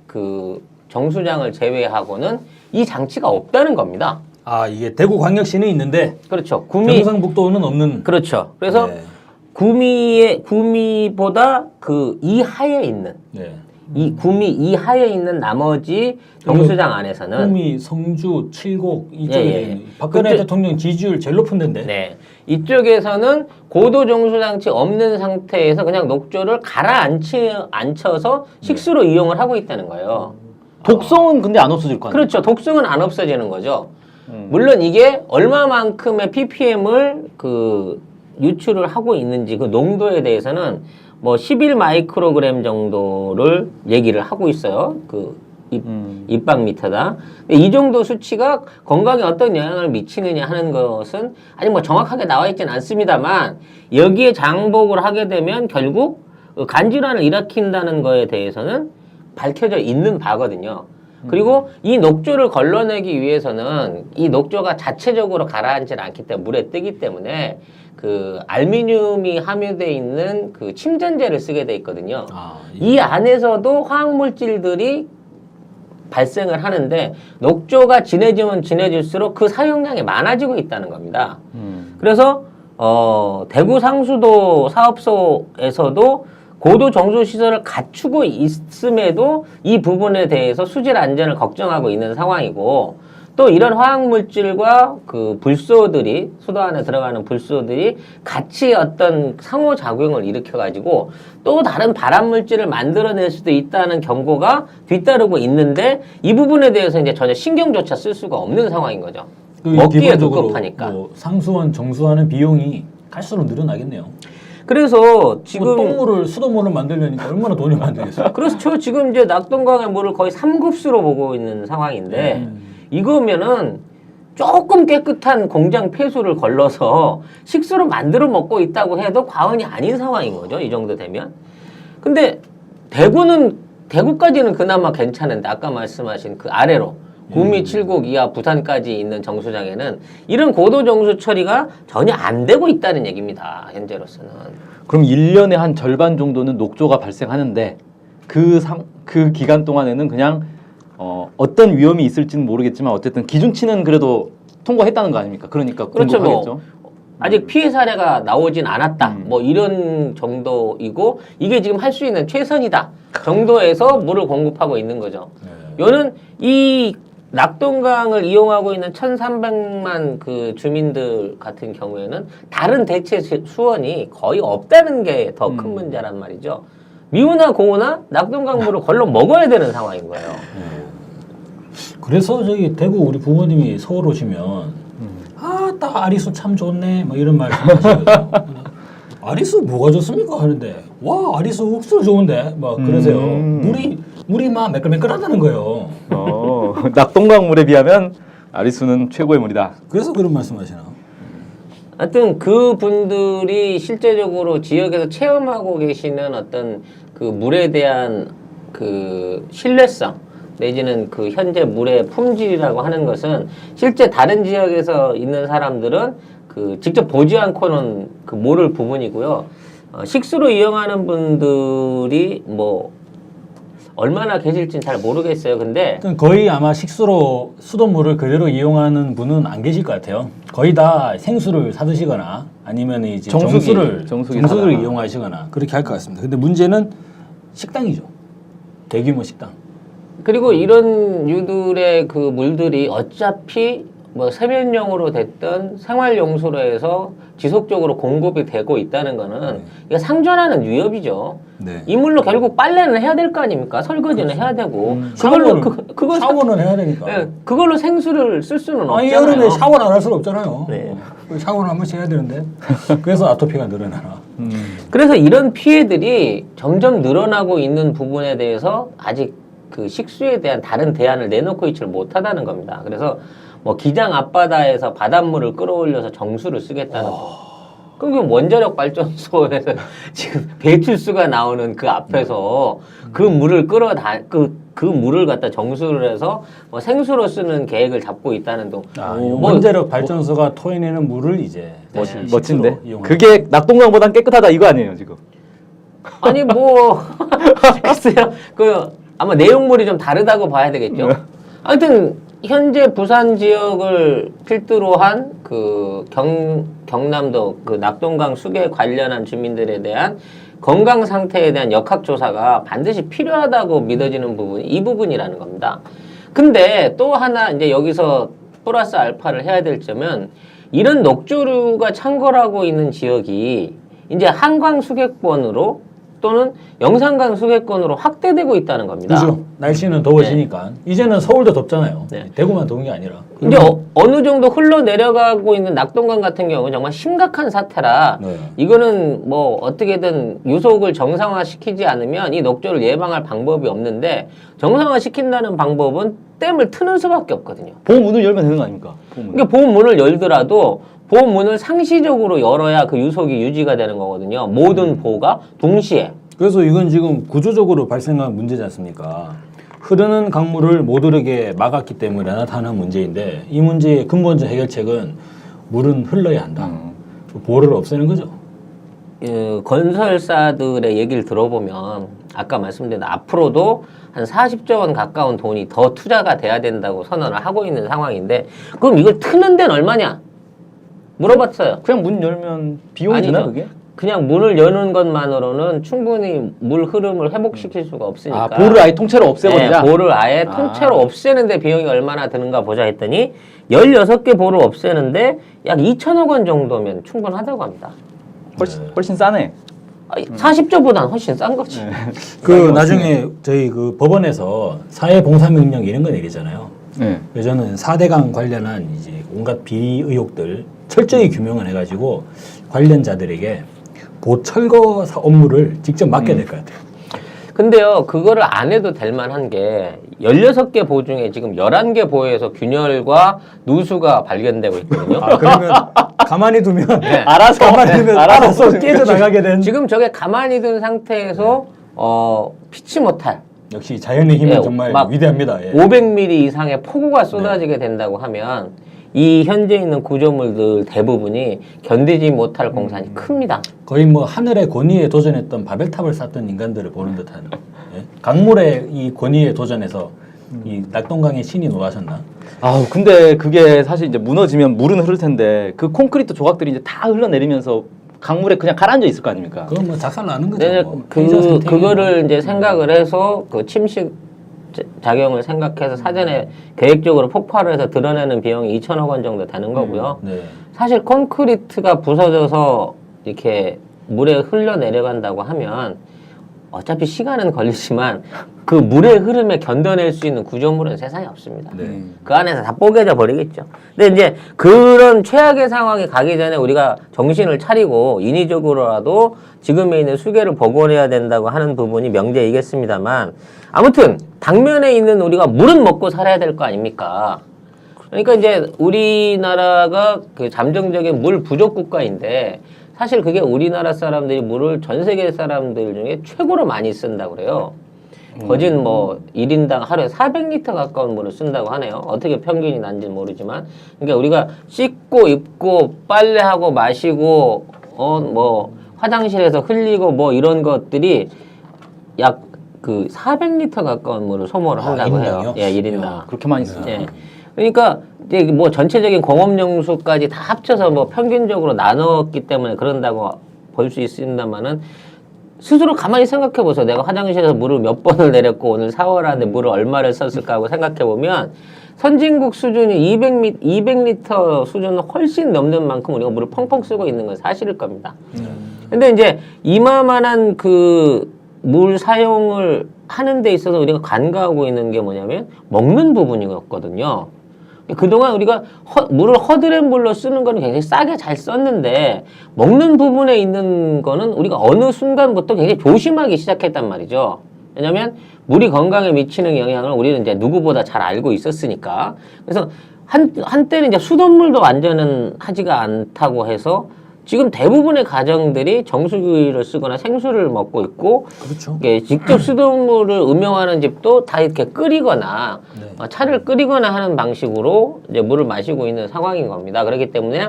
그 정수장을 제외하고는 이 장치가 없다는 겁니다. 아, 이게 대구광역시는 있는데 그렇죠. 경상북도는 없는. 그렇죠. 그래서 네. 구미보다 그 이하에 있는 네. 이 구미 이하에 있는 나머지 정수장 안에서는 구미, 성주, 칠곡 이쪽에 예. 박근혜 그때- 대통령 지지율 제일 높은 데인데. 네. 이쪽에서는 고도 정수장치 없는 상태에서 그냥 녹조를 가라앉혀서 식수로 이용을 하고 있다는 거예요. 독성은 근데 안 없어질 거 아니에요? 그렇죠. 독성은 안 없어지는 거죠. 물론 이게 얼마만큼의 ppm을 그 유출을 하고 있는지 그 농도에 대해서는 뭐 11 마이크로그램 정도를 얘기를 하고 있어요. 그 입방미터다. 이 정도 수치가 건강에 어떤 영향을 미치느냐 하는 것은 아직 뭐 정확하게 나와 있지는 않습니다만 여기에 장복을 하게 되면 결국 간질환을 일으킨다는 거에 대해서는 밝혀져 있는 바거든요. 그리고 이 녹조를 걸러내기 위해서는 이 녹조가 자체적으로 가라앉지 않기 때문에 물에 뜨기 때문에 그 알루미늄이 함유되어 있는 그 침전제를 쓰게 돼 있거든요. 이 안에서도 화학물질들이 발생을 하는데 녹조가 진해지면 진해질수록 그 사용량이 많아지고 있다는 겁니다. 그래서 대구 상수도 사업소에서도 고도 정수 시설을 갖추고 있음에도 이 부분에 대해서 수질 안전을 걱정하고 있는 상황이고 또 이런 화학물질과 그 불소들이 수도 안에 들어가는 불소들이 같이 어떤 상호작용을 일으켜가지고 또 다른 발암물질을 만들어낼 수도 있다는 경고가 뒤따르고 있는데 이 부분에 대해서 이제 전혀 신경조차 쓸 수가 없는 상황인 거죠. 먹기에 기본적으로 급급하니까. 뭐 상수원 정수하는 비용이 갈수록 늘어나겠네요. 그래서 지금 똥물을 수돗물을 만들려니까 얼마나 돈이 많이 들겠어요. 그렇죠. 지금 이제 낙동강의 물을 거의 3급수로 보고 있는 상황인데 이거면은 조금 깨끗한 공장 폐수를 걸러서 식수로 만들어 먹고 있다고 해도 과언이 아닌 상황인 거죠. 이 정도 되면. 근데 대구까지는 그나마 괜찮은데 아까 말씀하신 그 아래로 구미, 칠곡 이하 부산까지 있는 정수장에는 이런 고도 정수 처리가 전혀 안 되고 있다는 얘기입니다. 현재로서는. 그럼 1년에 한 절반 정도는 녹조가 발생하는데 그 기간 동안에는 그냥 어떤 위험이 있을지는 모르겠지만 어쨌든 기준치는 그래도 통과했다는 거 아닙니까? 그러니까 그렇죠. 공급하겠죠. 아직 피해 사례가 나오진 않았다. 뭐 이런 정도이고 이게 지금 할 수 있는 최선이다 정도에서 물을 공급하고 있는 거죠. 요는 이 낙동강을 이용하고 있는 1,300만 그 주민들 같은 경우에는 다른 대체 수원이 거의 없다는 게 더 큰 문제란 말이죠. 미우나 고우나 낙동강 물을 걸러 먹어야 되는 상황인 거예요. 그래서 저기 대구 우리 부모님이 서울 오시면 딱 아리수 참 좋네 뭐 이런 말씀하시거든요. 아리수 뭐가 좋습니까 하는데 와 아리수 옥수수 좋은데 막 그러세요. 물이 막 매끌매끌하다는 거예요. 낙동강 물에 비하면 아리수는 최고의 물이다. 그래서 그런 말씀하시나? 하여튼 그 분들이 실제적으로 지역에서 체험하고 계시는 어떤 그 물에 대한 그 신뢰성 내지는 그 현재 물의 품질이라고 하는 것은 실제 다른 지역에서 있는 사람들은 그 직접 보지 않고는 그 모를 부분이고요. 식수로 이용하는 분들이 뭐 얼마나 계실지는 잘 모르겠어요. 근데 거의 아마 식수로 수돗물을 그대로 이용하는 분은 안 계실 것 같아요. 거의 다 생수를 사 드시거나 아니면 이제 정수를 이용하시거나 그렇게 할 것 같습니다. 근데 문제는 식당이죠. 대규모 식당. 그리고 이런 유들의 그 물들이 어차피 뭐 세면용으로 됐든 생활용수로 해서 지속적으로 공급이 되고 있다는 거는 이게 상존하는 위협이죠. 네. 이 물로 결국 빨래는 해야 될 거 아닙니까? 설거지는 해야 되고 그걸로 샤워는 해야 되니까. 네, 그걸로 생수를 쓸 수는 없잖아요. 아니 여름에 샤워를 안 할 수는 없잖아요. 네. 샤워를 한 번씩 해야 되는데 그래서 아토피가 늘어나나. 그래서 이런 피해들이 점점 늘어나고 있는 부분에 대해서 아직 그 식수에 대한 다른 대안을 내놓고 있지를 못하다는 겁니다. 그래서 뭐 기장 앞바다에서 바닷물을 끌어올려서 정수를 쓰겠다는 거. 그럼 원자력 발전소에서 지금 배출수가 나오는 그 앞에서 그 물을 그 물을 갖다 정수를 해서 뭐 생수로 쓰는 계획을 잡고 있다는 동. 원자력 발전소가 토해내는 물을 이제 멋진데. 이용하는. 그게 낙동강보단 깨끗하다 이거 아니에요 지금? 아니 뭐 글쎄요. 그 아마 내용물이 좀 다르다고 봐야 되겠죠. 아무튼 현재 부산 지역을 필두로 한 그 경남도 그 낙동강 수계 관련한 주민들에 대한 건강 상태에 대한 역학 조사가 반드시 필요하다고 믿어지는 부분이 이 부분이라는 겁니다. 근데 또 하나 이제 여기서 플러스 알파를 해야 될 점은 이런 녹조류가 창궐하고 있는 지역이 이제 한강 수계권으로 또는 영산강 수계권으로 확대되고 있다는 겁니다. 그죠. 날씨는 더워지니까. 이제는 서울도 덥잖아요. 대구만 더운 게 아니라. 이제 어느 정도 흘러내려가고 있는 낙동강 같은 경우는 정말 심각한 사태라 이거는 뭐 어떻게든 유속을 정상화시키지 않으면 이 녹조를 예방할 방법이 없는데 정상화시킨다는 방법은 댐을 트는 수밖에 없거든요. 보문을 열면 되는 거 아닙니까? 그러니까 보문을 열더라도 보문을 상시적으로 열어야 그 유속이 유지가 되는 거거든요. 모든 보가 동시에. 그래서 이건 지금 구조적으로 발생한 문제지 않습니까? 흐르는 강물을 못 흐르게 막았기 때문에 나타난 문제인데 이 문제의 근본적 해결책은 물은 흘러야 한다. 보를 없애는 거죠. 건설사들의 얘기를 들어보면 아까 말씀드린 앞으로도 한 40조 원 가까운 돈이 더 투자가 돼야 된다고 선언을 하고 있는 상황인데 그럼 이걸 트는 데는 얼마냐? 물어봤어요. 그냥 문 열면 비용이 드나 그게? 그냥 문을 여는 것만으로는 충분히 물 흐름을 회복시킬 수가 없으니까. 보를 아예 통째로 없애버리자? 네, 보를 아예 통째로 없애는데 비용이 얼마나 드는가 보자 했더니 16개 보를 없애는데 약 2천억 원 정도면 충분하다고 합니다. 훨씬 싸네. 40조보다는 훨씬 싼 거지. 그 나중에 저희 그 법원에서 사회봉사명령 이런 거 내리잖아요. 그래서 저는 4대강 관련한 이제 온갖 비리 의혹들 철저히 규명을 해가지고 관련자들에게 보철거 업무를 직접 맡겨야 될 것 같아요. 근데요, 그거를 안 해도 될 만한 게 16개 보 중에 지금 11개 보에서 균열과 누수가 발견되고 있거든요. 그러면 가만히 두면 알아서 깨져 나가게 된. 지금 저게 가만히 둔 상태에서 피치 못할 역시 자연의 힘은 정말 위대합니다. 500mm 이상의 폭우가 쏟아지게 된다고 하면 이 현재 있는 구조물들 대부분이 견디지 못할 공산이 큽니다. 거의 뭐 하늘의 권위에 도전했던 바벨탑을 쌓던 인간들을 보는 듯한 강물의 이 권위에 도전해서 이 낙동강에 신이 놀라셨나? 아, 근데 그게 사실 이제 무너지면 물은 흐를 텐데 그 콘크리트 조각들이 이제 다 흘러내리면서 강물에 그냥 가라앉아 있을 거 아닙니까? 그건 뭐 작살 나는 거죠. 네, 뭐. 피해자 선택이 그거를 뭐. 이제 생각을 해서 그 침식 작용을 생각해서 사전에 계획적으로 폭발을 해서 드러내는 비용이 2천억 원 정도 되는 거고요. 네. 사실 콘크리트가 부서져서 이렇게 물에 흘러내려간다고 하면 어차피 시간은 걸리지만 그 물의 흐름에 견뎌낼 수 있는 구조물은 세상에 없습니다. 네. 그 안에서 다 뽀개져 버리겠죠. 근데 이제 그런 최악의 상황이 가기 전에 우리가 정신을 차리고 인위적으로라도 지금에 있는 수계를 복원해야 된다고 하는 부분이 명제이겠습니다만 아무튼 당면에 있는 우리가 물은 먹고 살아야 될 거 아닙니까? 그러니까 이제 우리나라가 그 잠정적인 물 부족 국가인데 사실 그게 우리나라 사람들이 물을 전 세계 사람들 중에 최고로 많이 쓴다고 그래요. 거진 뭐 1인당 하루에 400리터 가까운 물을 쓴다고 하네요. 어떻게 평균이 난지는 모르지만. 그러니까 우리가 씻고 입고 빨래하고 마시고 뭐 화장실에서 흘리고 뭐 이런 것들이 약 그 400리터 가까운 물을 소모를 한다고 해요. 일인당이요? 예, 1인당. 야, 그렇게 많이 쓰죠. 예. 그러니까 이제 뭐 전체적인 공업용수까지 다 합쳐서 뭐 평균적으로 나눴기 때문에 그런다고 볼 수 있습니다만은 스스로 가만히 생각해 보세요. 내가 화장실에서 물을 몇 번을 내렸고 오늘 4월 안에 물을 얼마를 썼을까 하고 생각해 보면 선진국 수준이 200리터 수준은 훨씬 넘는 만큼 우리가 물을 펑펑 쓰고 있는 건 사실일 겁니다. 근데 이제 이마만한 그 물 사용을 하는 데 있어서 우리가 간과하고 있는 게 뭐냐면 먹는 부분이었거든요. 그동안 우리가 물을 허드렛 물로 쓰는 거는 굉장히 싸게 잘 썼는데 먹는 부분에 있는 거는 우리가 어느 순간부터 굉장히 조심하기 시작했단 말이죠. 왜냐하면 물이 건강에 미치는 영향을 우리는 이제 누구보다 잘 알고 있었으니까. 그래서 한때는 이제 수돗물도 완전은 하지가 않다고 해서 지금 대부분의 가정들이 정수기를 쓰거나 생수를 먹고 있고 그렇죠. 직접 수돗물을 음용하는 집도 다 이렇게 끓이거나 네. 차를 끓이거나 하는 방식으로 이제 물을 마시고 있는 상황인 겁니다. 그렇기 때문에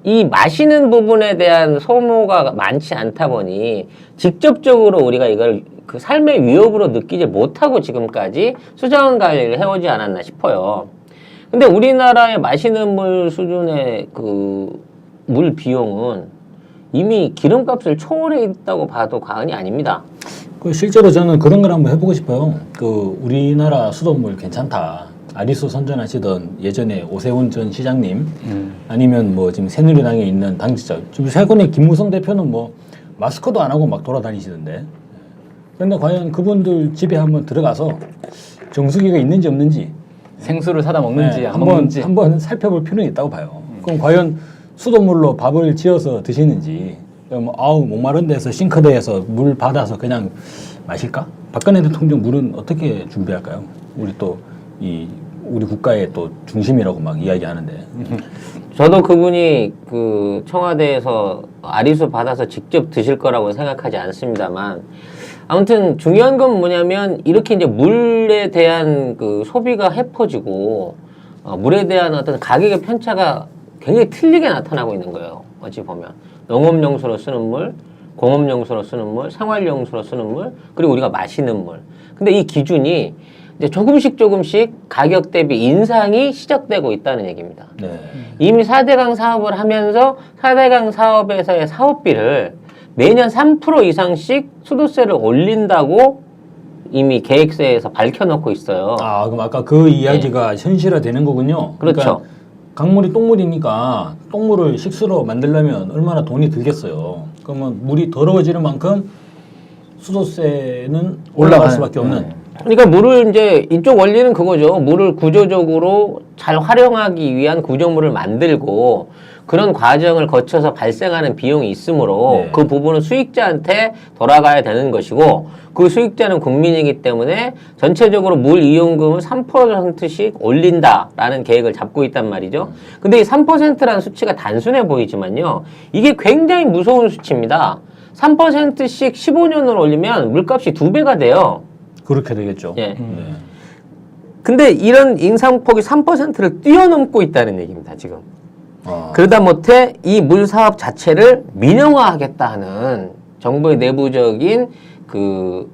이 마시는 부분에 대한 소모가 많지 않다 보니 직접적으로 우리가 이걸 그 삶의 위협으로 느끼지 못하고 지금까지 수자원 관리를 해오지 않았나 싶어요. 근데 우리나라의 마시는 물 수준의 그 물 비용은 이미 기름값을 초월해 있다고 봐도 과언이 아닙니다. 그 실제로 저는 그런 걸 한번 해보고 싶어요. 그 우리나라 수돗물 괜찮다. 아리수 선전하시던 예전에 오세훈 전 시장님 아니면 뭐 지금 새누리당에 있는 당직자 지금 최근에 김무성 대표는 뭐 마스크도 안 하고 막 돌아다니시던데. 그런데 과연 그분들 집에 한번 들어가서 정수기가 있는지 없는지 생수를 사다 먹는지 네, 안 먹는지 한번 살펴볼 필요는 있다고 봐요. 그럼 과연 수돗물로 밥을 지어서 드시는지 뭐 아우 목마른 데서 싱크대에서 물 받아서 그냥 마실까? 박근혜 대통령 물은 어떻게 준비할까요? 우리 또 우리 국가의 또 중심이라고 막 이야기하는데 저도 그분이 그 청와대에서 아리수 받아서 직접 드실 거라고 생각하지 않습니다만 아무튼 중요한 건 뭐냐면 이렇게 이제 물에 대한 그 소비가 해퍼지고 물에 대한 어떤 가격의 편차가 굉장히 틀리게 나타나고 있는 거예요. 어찌 보면 농업용수로 쓰는 물, 공업용수로 쓰는 물, 생활용수로 쓰는 물, 그리고 우리가 마시는 물. 근데 이 기준이 이제 조금씩 가격 대비 인상이 시작되고 있다는 얘기입니다. 네. 이미 4대강 사업을 하면서 4대강 사업에서의 사업비를 매년 3% 이상씩 수도세를 올린다고 이미 계획서에서 밝혀놓고 있어요. 아 그럼 아까 그 이야기가 현실화되는 거군요. 그렇죠. 그러니까 강물이 똥물이니까 똥물을 식수로 만들려면 얼마나 돈이 들겠어요. 그러면 물이 더러워지는 만큼 수도세는 올라갈 수밖에 없는. 그러니까 물을 이제 이쪽 원리는 그거죠. 물을 구조적으로 잘 활용하기 위한 구조물을 만들고 그런 과정을 거쳐서 발생하는 비용이 있으므로 네. 그 부분은 수익자한테 돌아가야 되는 것이고 그 수익자는 국민이기 때문에 전체적으로 물 이용금을 3%씩 올린다라는 계획을 잡고 있단 말이죠. 근데 이 3%라는 수치가 단순해 보이지만요. 이게 굉장히 무서운 수치입니다. 3%씩 15년을 올리면 물값이 2배가 돼요. 그렇게 되겠죠. 예. 네. 근데 이런 인상폭이 3%를 뛰어넘고 있다는 얘기입니다, 지금. 아. 그러다 못해 이 물 사업 자체를 민영화하겠다 하는 정부의 내부적인 그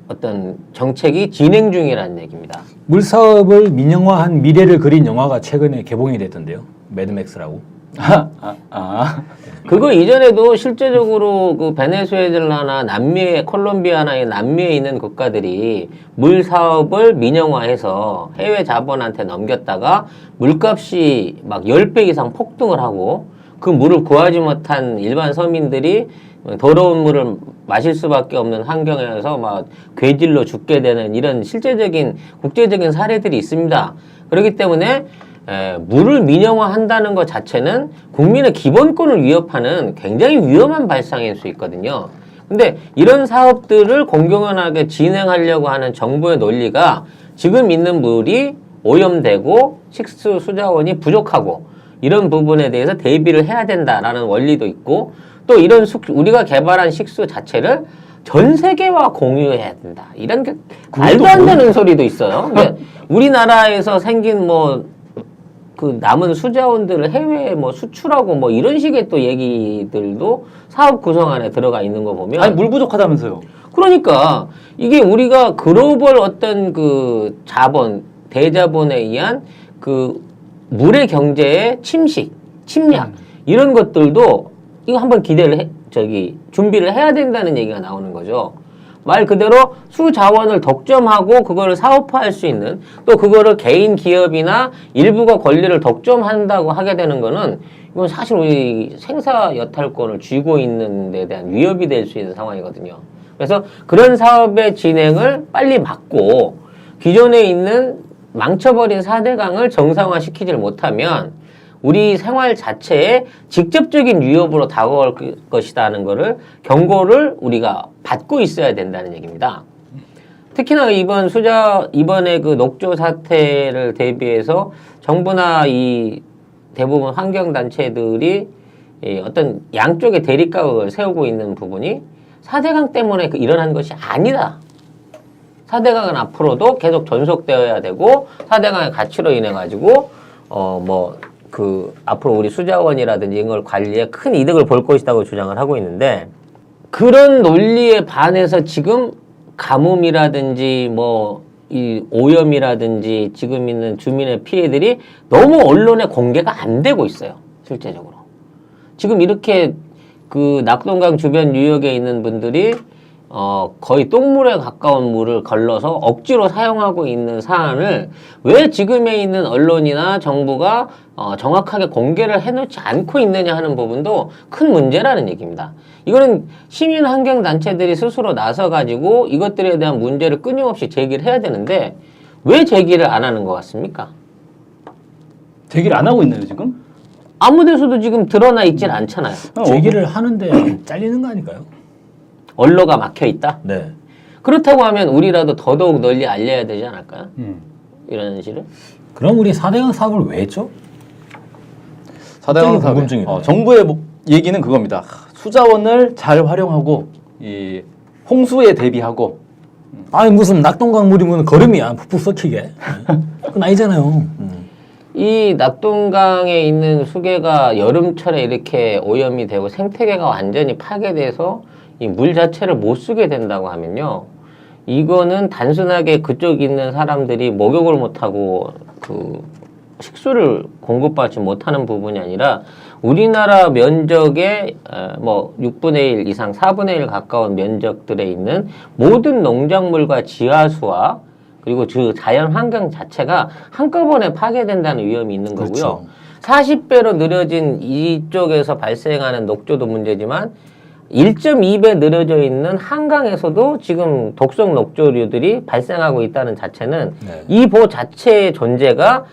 어떤 정책이 진행 중이라는 얘기입니다. 물 사업을 민영화한 미래를 그린 영화가 최근에 개봉이 됐던데요. 매드맥스라고. 그거 이전에도 실제적으로 그 베네수엘라나 남미의 콜롬비아나 남미에 있는 국가들이 물 사업을 민영화해서 해외 자본한테 넘겼다가 물값이 막 10배 이상 폭등을 하고 그 물을 구하지 못한 일반 서민들이 더러운 물을 마실 수밖에 없는 환경에서 막 괴질로 죽게 되는 이런 실제적인 국제적인 사례들이 있습니다. 그렇기 때문에 물을 민영화한다는 것 자체는 국민의 기본권을 위협하는 굉장히 위험한 발상일 수 있거든요. 근데 이런 사업들을 공공연하게 진행하려고 하는 정부의 논리가 지금 있는 물이 오염되고 식수 수자원이 부족하고 이런 부분에 대해서 대비를 해야 된다라는 원리도 있고 또 이런 우리가 개발한 식수 자체를 전 세계와 공유해야 된다. 이런 게 말도 안 되는 소리도 있어요. 우리나라에서 생긴 그 남은 수자원들을 해외에 수출하고 이런 식의 또 얘기들도 사업 구성 안에 들어가 있는 거 보면 아니 물 부족하다면서요. 그러니까 이게 우리가 글로벌 어떤 그 자본 대자본에 의한 그 물의 경제의 침략 이런 것들도 이거 한번 준비를 해야 된다는 얘기가 나오는 거죠. 말 그대로 수자원을 독점하고 그거를 사업화할 수 있는 또 그거를 개인 기업이나 일부가 권리를 독점한다고 하게 되는 거는 이건 사실 우리 생사 여탈권을 쥐고 있는 데 대한 위협이 될 수 있는 상황이거든요. 그래서 그런 사업의 진행을 빨리 막고 기존에 있는 망쳐버린 4대강을 정상화시키지 못하면 우리 생활 자체에 직접적인 위협으로 다가올 것이라는 거를 경고를 우리가 받고 있어야 된다는 얘기입니다. 특히나 이번에 그 녹조 사태를 대비해서 정부나 이 대부분 환경단체들이 어떤 양쪽의 대립각을 세우고 있는 부분이 4대강 때문에 일어난 것이 아니다. 4대강은 앞으로도 계속 존속되어야 되고 4대강의 가치로 인해 가지고 앞으로 우리 수자원이라든지 이걸 관리에 큰 이득을 볼 것이라고 주장을 하고 있는데 그런 논리에 반해서 지금 가뭄이라든지 이 오염이라든지 지금 있는 주민의 피해들이 너무 언론에 공개가 안 되고 있어요. 실제적으로. 지금 이렇게 그 낙동강 주변 유역에 있는 분들이 거의 똥물에 가까운 물을 걸러서 억지로 사용하고 있는 사안을 왜 지금에 있는 언론이나 정부가 정확하게 공개를 해놓지 않고 있느냐 하는 부분도 큰 문제라는 얘기입니다. 이거는 시민환경단체들이 스스로 나서가지고 이것들에 대한 문제를 끊임없이 제기를 해야 되는데 왜 제기를 안 하는 것 같습니까? 제기를 안 하고 있네요 지금? 아무 데서도 지금 드러나 있질 않잖아요. 제기를 하는데 잘리는 거 아닐까요? 언로가 막혀 있다? 네. 그렇다고 하면 우리라도 더더욱 널리 알려야 되지 않을까요? 이런 식으로? 그럼 우리 4대강 사업을 왜 했죠? 4대강 사업. 정부의 얘기는 그겁니다. 수자원을 잘 활용하고 이 홍수에 대비하고. 아니 무슨 낙동강 물이면 거름이야 푹푹 썩히게. 그건 아니잖아요. 이 낙동강에 있는 수계가 여름철에 이렇게 오염이 되고 생태계가 완전히 파괴돼서 이 물 자체를 못 쓰게 된다고 하면요. 이거는 단순하게 그쪽 있는 사람들이 목욕을 못하고 그 식수를 공급받지 못하는 부분이 아니라 우리나라 면적의 6분의 1 이상 4분의 1 가까운 면적들에 있는 모든 농작물과 지하수와 그리고 그 자연 환경 자체가 한꺼번에 파괴된다는 위험이 있는 거고요. 그렇죠. 40배로 느려진 이쪽에서 발생하는 녹조도 문제지만 1.2배 느려져 있는 한강에서도 지금 독성 녹조류들이 발생하고 있다는 자체는 이 보 자체의 존재가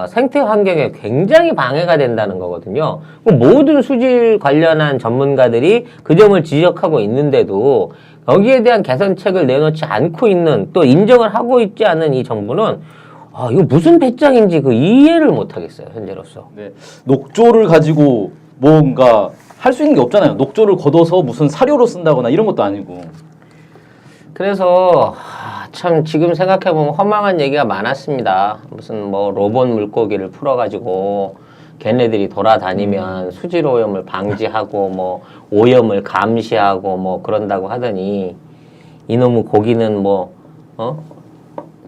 생태 환경에 굉장히 방해가 된다는 거거든요. 모든 수질 관련한 전문가들이 그 점을 지적하고 있는데도 여기에 대한 개선책을 내놓지 않고 있는 또 인정을 하고 있지 않은 이 정부는 이거 무슨 배짱인지 그 이해를 못 하겠어요, 현재로서. 네. 녹조를 가지고 뭔가 할 수 있는 게 없잖아요. 녹조를 걷어서 무슨 사료로 쓴다거나 이런 것도 아니고. 그래서 참 지금 생각해보면 허망한 얘기가 많았습니다. 무슨 로봇 물고기를 풀어가지고 걔네들이 돌아다니면 수질 오염을 방지하고 오염을 감시하고 그런다고 하더니 이놈의 고기는 뭐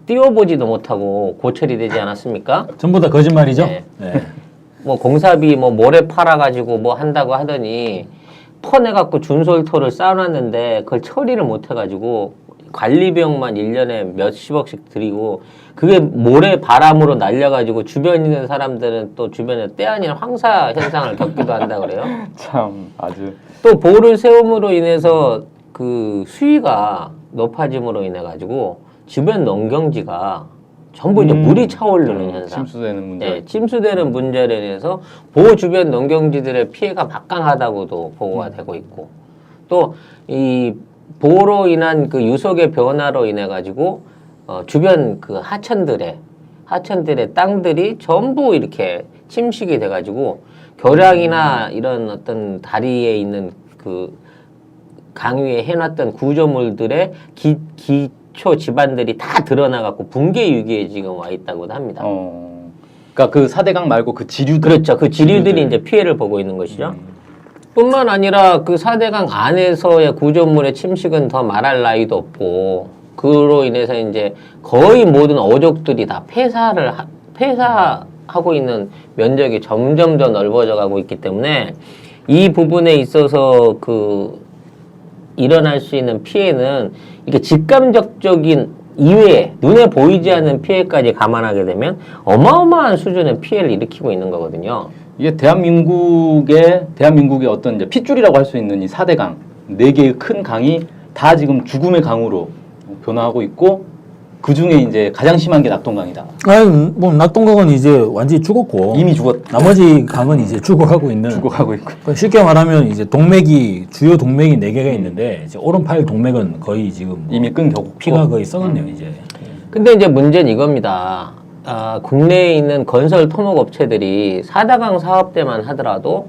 띄워보지도 못하고 고철이 되지 않았습니까? 전부 다 거짓말이죠. 네. 네. 뭐 공사비 뭐 모래 팔아가지고 뭐 한다고 하더니 퍼내갖고 준솔토를 쌓아놨는데 그걸 처리를 못해가지고 관리비용만 1년에 몇십억씩 들이고 그게 모래 바람으로 날려가지고 주변에 있는 사람들은 또 주변에 때 아닌 황사 현상을 겪기도 한다 그래요. 참 아주 또 보를 세움으로 인해서 그 수위가 높아짐으로 인해 가지고 주변 농경지가 전부 이제 물이 차오르는 현상. 침수되는 문제. 네, 침수되는 문제로 인해서 보호 주변 농경지들의 피해가 막강하다고도 보고가 되고 있고 또 이 보호로 인한 그 유속의 변화로 인해 가지고 주변 그 하천들의 땅들이 전부 이렇게 침식이 돼 가지고 교량이나 이런 어떤 다리에 있는 그 강 위에 해놨던 구조물들의 기초 지반들이 다 드러나갖고 붕괴 위기에 지금 와 있다고도 합니다. 그러니까 그 4대강 말고 그 지류들. 그렇죠. 그 지류들이 이제 피해를 보고 있는 것이죠. 뿐만 아니라 그 4대강 안에서의 구조물의 침식은 더 말할 나위도 없고 그로 인해서 이제 거의 모든 어족들이 다 폐사하고 있는 면적이 점점 더 넓어져 가고 있기 때문에 이 부분에 있어서 그 일어날 수 있는 피해는 이게 직감적인 이외에 눈에 보이지 않는 피해까지 감안하게 되면 어마어마한 수준의 피해를 일으키고 있는 거거든요. 이게 대한민국의 어떤 이제 핏줄이라고 할 수 있는 이 4대강, 4개의 큰 강이 다 지금 죽음의 강으로 변화하고 있고 그 중에 이제 가장 심한 게 낙동강이다. 아니, 뭐 낙동강은 이제 완전히 죽었고 이미 죽었. 나머지 강은 이제 죽어가고 있고. 그러니까 쉽게 말하면 이제 주요 동맥이 4개가 있는데 이제 오른팔 동맥은 거의 지금 뭐 이미 끊겼고 피가 거의 썩었네요 이제. 근데 이제 문제는 이겁니다. 국내에 있는 건설 토목 업체들이 4대강 사업 때만 하더라도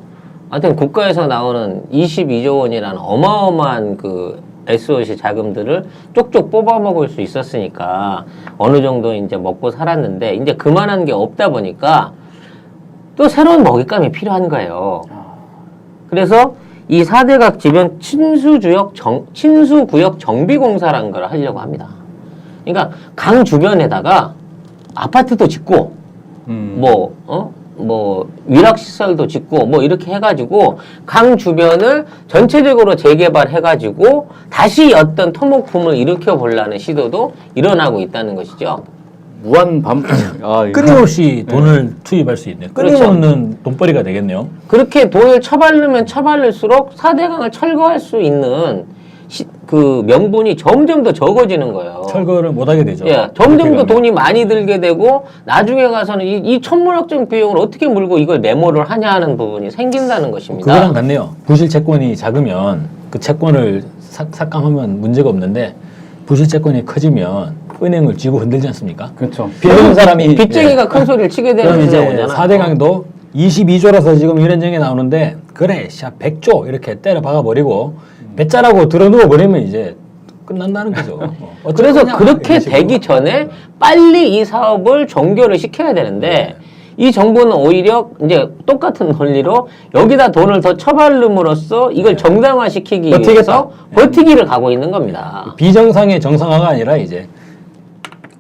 하여튼 국가에서 나오는 22조 원이라는 어마어마한 그 SOC 자금들을 쪽쪽 뽑아 먹을 수 있었으니까 어느 정도 이제 먹고 살았는데 이제 그만한 게 없다 보니까 또 새로운 먹잇감이 필요한 거예요. 그래서 이 4대강 주변 친수구역 정비공사라는 걸 하려고 합니다. 그러니까 강 주변에다가 아파트도 짓고 뭐 위락시설도 짓고 뭐 이렇게 해가지고 강 주변을 전체적으로 재개발해가지고 다시 어떤 토목붐을 일으켜 보려는 시도도 일어나고 있다는 것이죠. 무한 반 끊임없이 돈을 투입할 수 있네요. 끊임없는 돈벌이가 되겠네요. 그렇게 돈을 처바르면 처바를수록 4대강을 철거할 수 있는 그 명분이 점점 더 적어지는 거예요. 철거를 못하게 되죠. 예, 점점 더 돈이 많이 들게 되고 나중에 가서는 이 천문학적 비용을 어떻게 물고 이걸 메모를 하냐 하는 부분이 생긴다는 것입니다. 그거랑 같네요. 부실 채권이 작으면 그 채권을 삭감하면 문제가 없는데 부실 채권이 커지면 은행을 쥐고 흔들지 않습니까? 그렇죠. 빚는 사람이 빚쟁이가 큰 소리를 치게 되는 그럼 이제 거잖아요. 4대강도 22조라서 지금 이런 정에 나오는데 그래, 100조 이렇게 때려 박아버리고 배짜라고 들어누워 버리면 이제 끝난다는 거죠. 그래서 그렇게 되기 전에 빨리 이 사업을 종결을 시켜야 되는데 이 정부는 오히려 이제 똑같은 논리로 여기다 돈을 더 처바름으로써 이걸 정상화시키기 위해서 버티기를 가고 있는 겁니다. 비정상의 정상화가 아니라 이제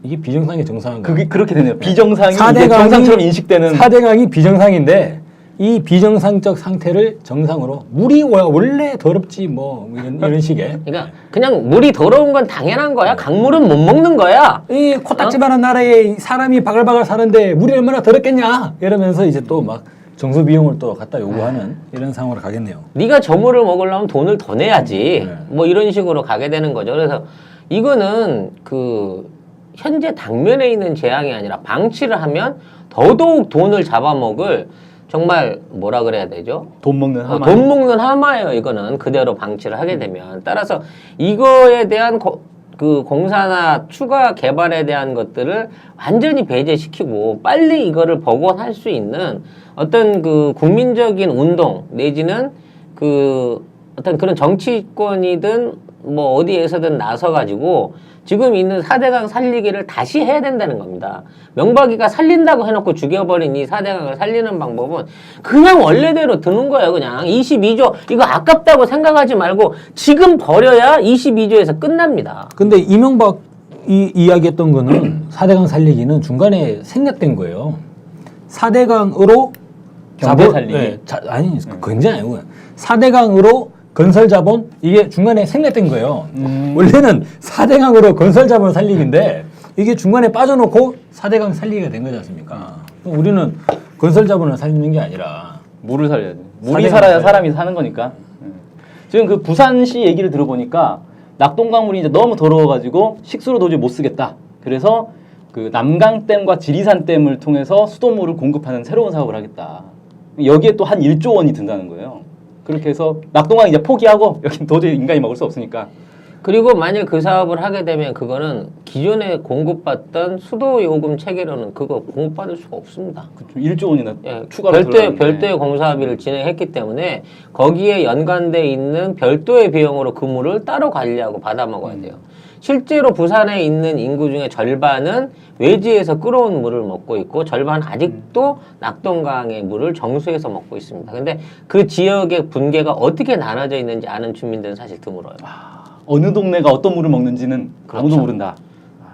이게 비정상의 정상화가 그게 그렇게 되네요. 비정상이 이제 4대강이 정상처럼 인식되는 4대강이 비정상인데 이 비정상적 상태를 정상으로 물이 원래 더럽지 뭐 이런 식의 그러니까 그냥 물이 더러운 건 당연한 거야. 강물은 못 먹는 거야. 이 코딱지만한 나라에 사람이 바글바글 사는데 물이 얼마나 더럽겠냐 이러면서 이제 또 막 정수 비용을 또 갖다 요구하는 이런 상황으로 가겠네요. 네가 저 물을 먹으려면 돈을 더 내야지. 뭐 이런 식으로 가게 되는 거죠. 그래서 이거는 그 현재 당면에 있는 재앙이 아니라 방치를 하면 더더욱 돈을 잡아먹을 정말 뭐라 그래야 되죠? 돈 먹는 하마. 돈 먹는 하마예요. 이거는 그대로 방치를 하게 되면. 따라서 이거에 대한 그 공사나 추가 개발에 대한 것들을 완전히 배제시키고 빨리 이거를 복원할 수 있는 어떤 그 국민적인 운동 내지는 그 어떤 그런 정치권이든 뭐 어디에서든 나서가지고 지금 있는 4대강 살리기를 다시 해야 된다는 겁니다. 명박이가 살린다고 해놓고 죽여버린 이 4대강을 살리는 방법은 그냥 원래대로 드는 거예요. 그냥 22조 이거 아깝다고 생각하지 말고 지금 버려야 22조에서 끝납니다. 근데 이명박이 이야기했던 거는 4대강 살리기는 중간에 생략된 거예요. 4대강으로 경제 살리기. 아니 굉장히 아니고 4대강으로 건설 자본 이게 중간에 생략된 거예요. 원래는 4대강으로 건설 자본 살리기인데 이게 중간에 빠져놓고 4대강 살리기가 된 거지 않습니까? 우리는 건설 자본을 살리는 게 아니라 물을 살려야 돼. 물이 사대강 살아야 살려야 사람이 사는 거니까. 지금 그 부산시 얘기를 들어보니까 낙동강물이 이제 너무 더러워가지고 식수로 도저히 못 쓰겠다. 그래서 그 남강댐과 지리산댐을 통해서 수돗물을 공급하는 새로운 사업을 하겠다. 여기에 또 한 1조 원이 든다는 거예요. 그렇게 해서 낙동강 이제 포기하고 여긴 도저히 인간이 먹을 수 없으니까. 그리고 만일 그 사업을 하게 되면 그거는 기존에 공급받던 수도 요금 체계로는 그거 공급받을 수가 없습니다. 1조 원이나 예, 추가로 별도의 공사비를 진행했기 때문에 거기에 연관돼 있는 별도의 비용으로 그 물을 따로 관리하고 받아 먹어야 돼요. 실제로 부산에 있는 인구 중에 절반은 외지에서 끌어온 물을 먹고 있고 절반은 아직도 낙동강의 물을 정수해서 먹고 있습니다. 근데 그 지역의 분계가 어떻게 나눠져 있는지 아는 주민들은 사실 드물어요. 어느 동네가 어떤 물을 먹는지는 아무도 그렇죠. 모른다.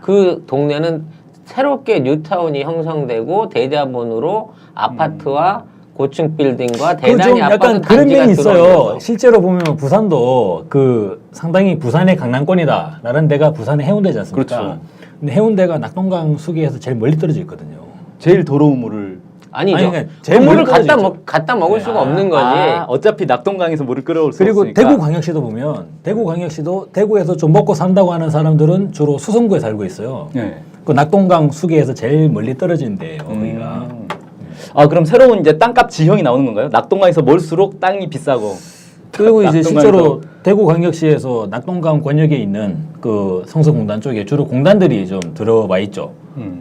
그 동네는 새롭게 뉴타운이 형성되고 대자본으로 아파트와 고층 빌딩과 그 좀 대단히 약간 아파트 그런 단지가 면이 들어오는 있어요. 거죠. 실제로 보면 부산도 그 상당히 부산의 강남권이다. 라는 데가 부산의 해운대지 않습니까? 그렇죠. 근데 해운대가 낙동강 수계에서 제일 멀리 떨어져 있거든요. 제일 더러운 물을 아니죠. 아니, 그러니까 제일 그 물을 멀리 떨어져 있죠. 갖다 먹을 수가 없는 거지. 어차피 낙동강에서 물을 끌어올 수 그리고 없으니까. 대구광역시도 보면 대구광역시도 대구에서 좀 먹고 산다고 하는 사람들은 주로 수성구에 살고 있어요. 네. 그 낙동강 수계에서 제일 멀리 떨어진 데예요. 거기가. 아 그럼 새로운 이제 땅값 지형이 나오는 건가요? 낙동강에서 멀수록 땅이 비싸고. 그리고 이제 낙동강에서- 실제로 대구광역시에서 낙동강 권역에 있는 그 성서공단 쪽에 주로 공단들이 좀 들어와 있죠.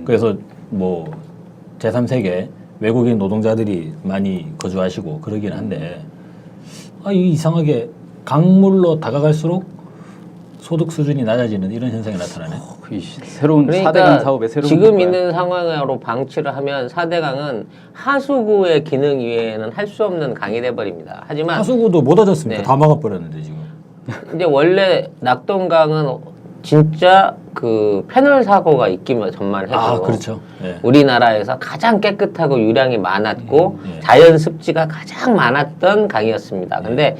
그래서 뭐 제3세계 외국인 노동자들이 많이 거주하시고 그러긴 한데 이 이상하게 강물로 다가갈수록 소득 수준이 낮아지는 이런 현상이 나타나네. 이 새로운 그러니까 4대강 사업의 새로운 지금 뭔가요? 있는 상황으로 방치를 하면 4대강은 하수구의 기능 이외에는 할 수 없는 강이 돼버립니다. 하지만 하수구도 못 하졌습니까? 네. 다 막아버렸는데 지금. 이제 원래 낙동강은 진짜 그 패널 사고가 있기만 전만 해도 아 그렇죠. 네. 우리나라에서 가장 깨끗하고 유량이 많았고 예. 자연 습지가 가장 많았던 강이었습니다. 근데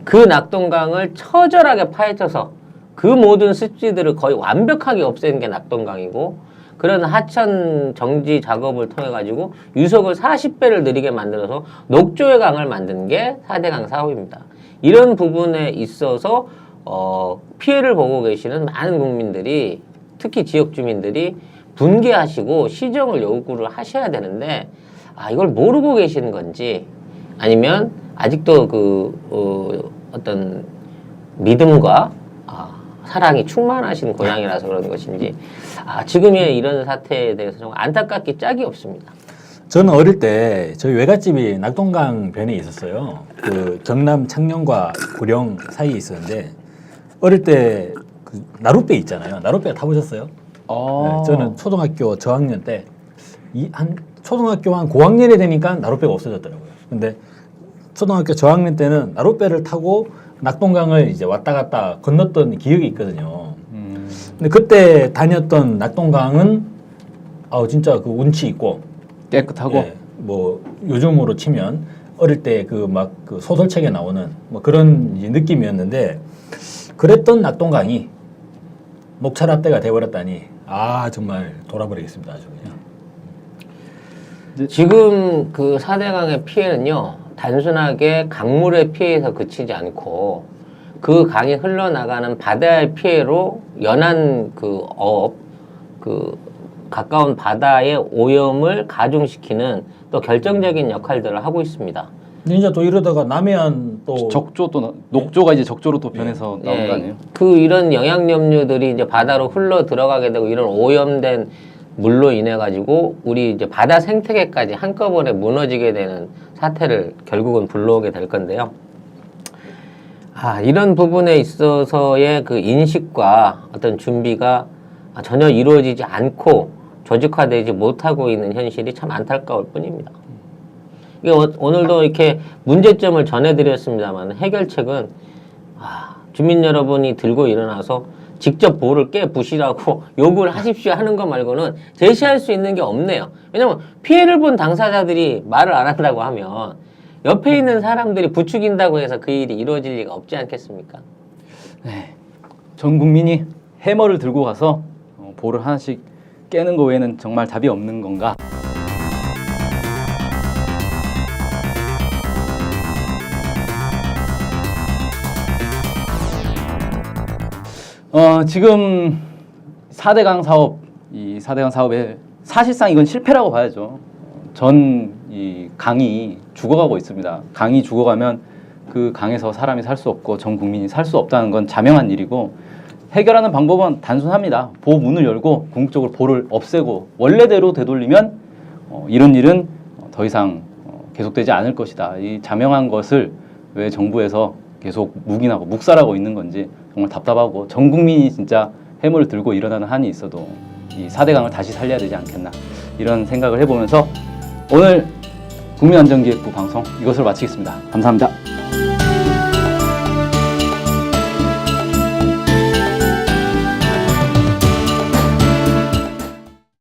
그 낙동강을 처절하게 파헤쳐서 그 모든 습지들을 거의 완벽하게 없앤 게 낙동강이고 그런 하천 정지 작업을 통해 가지고 유속을 40배를 느리게 만들어서 녹조의 강을 만든 게 4대강 사업입니다. 이런 부분에 있어서 피해를 보고 계시는 많은 국민들이 특히 지역 주민들이 분개하시고 시정을 요구를 하셔야 되는데 이걸 모르고 계시는 건지 아니면 아직도 어떤 믿음과 사랑이 충만하신 고향이라서 그런 것인지 지금의 이런 사태에 대해서 좀 안타깝기 짝이 없습니다. 저는 어릴 때 저희 외갓집이 낙동강 변에 있었어요. 그 경남 창녕과 고령 사이에 있었는데 어릴 때 그 나룻배 있잖아요. 나룻배 타보셨어요? 네, 저는 초등학교 저학년 때 초등학교 한 고학년이 되니까 나룻배가 없어졌더라고요. 근데 초등학교 저학년 때는 나룻배를 타고 낙동강을 이제 왔다 갔다 건넜던 기억이 있거든요. 근데 그때 다녔던 낙동강은 진짜 그 운치 있고 깨끗하고 예, 뭐 요즘으로 치면 어릴 때 그 막 그 소설책에 나오는 뭐 그런 이제 느낌이었는데 그랬던 낙동강이 녹차라떼가 돼버렸다니 정말 돌아버리겠습니다. 아주 그냥. 지금 그 4대강의 피해는요 단순하게 강물의 피해에서 그치지 않고 그 강이 흘러나가는 바다의 피해로 연안 가까운 바다의 오염을 가중시키는 또 결정적인 역할들을 하고 있습니다. 근데 이제 또 이러다가 남해안 또 적조 또 녹조가 이제 적조로 또 변해서 나온 거 아니에요? 이런 영양염류들이 이제 바다로 흘러 들어가게 되고 이런 오염된 물로 인해 가지고 우리 이제 바다 생태계까지 한꺼번에 무너지게 되는 사태를 결국은 불러오게 될 건데요. 이런 부분에 있어서의 그 인식과 어떤 준비가 전혀 이루어지지 않고 조직화되지 못하고 있는 현실이 참 안타까울 뿐입니다. 이게 오늘도 이렇게 문제점을 전해드렸습니다만 해결책은 주민 여러분이 들고 일어나서 직접 볼을 깨부시라고 요구를 하십시오 하는 것 말고는 제시할 수 있는 게 없네요. 왜냐면 피해를 본 당사자들이 말을 안 한다고 하면 옆에 있는 사람들이 부추긴다고 해서 그 일이 이루어질 리가 없지 않겠습니까? 네. 전 국민이 해머를 들고 가서 볼을 하나씩 깨는 거 외에는 정말 답이 없는 건가? 지금 4대강 사업, 이 4대강 사업에 사실상 이건 실패라고 봐야죠. 전 이 강이 죽어가고 있습니다. 강이 죽어가면 그 강에서 사람이 살 수 없고 전 국민이 살 수 없다는 건 자명한 일이고 해결하는 방법은 단순합니다. 보호 문을 열고 궁극적으로 보를 없애고 원래대로 되돌리면 이런 일은 더 이상 계속되지 않을 것이다. 이 자명한 것을 왜 정부에서 계속 묵인하고 묵살하고 있는 건지 정말 답답하고 전 국민이 진짜 해물을 들고 일어나는 한이 있어도 이 4대강을 다시 살려야 되지 않겠나 이런 생각을 해보면서 오늘 국민안전기획부 방송 이것으로 마치겠습니다. 감사합니다.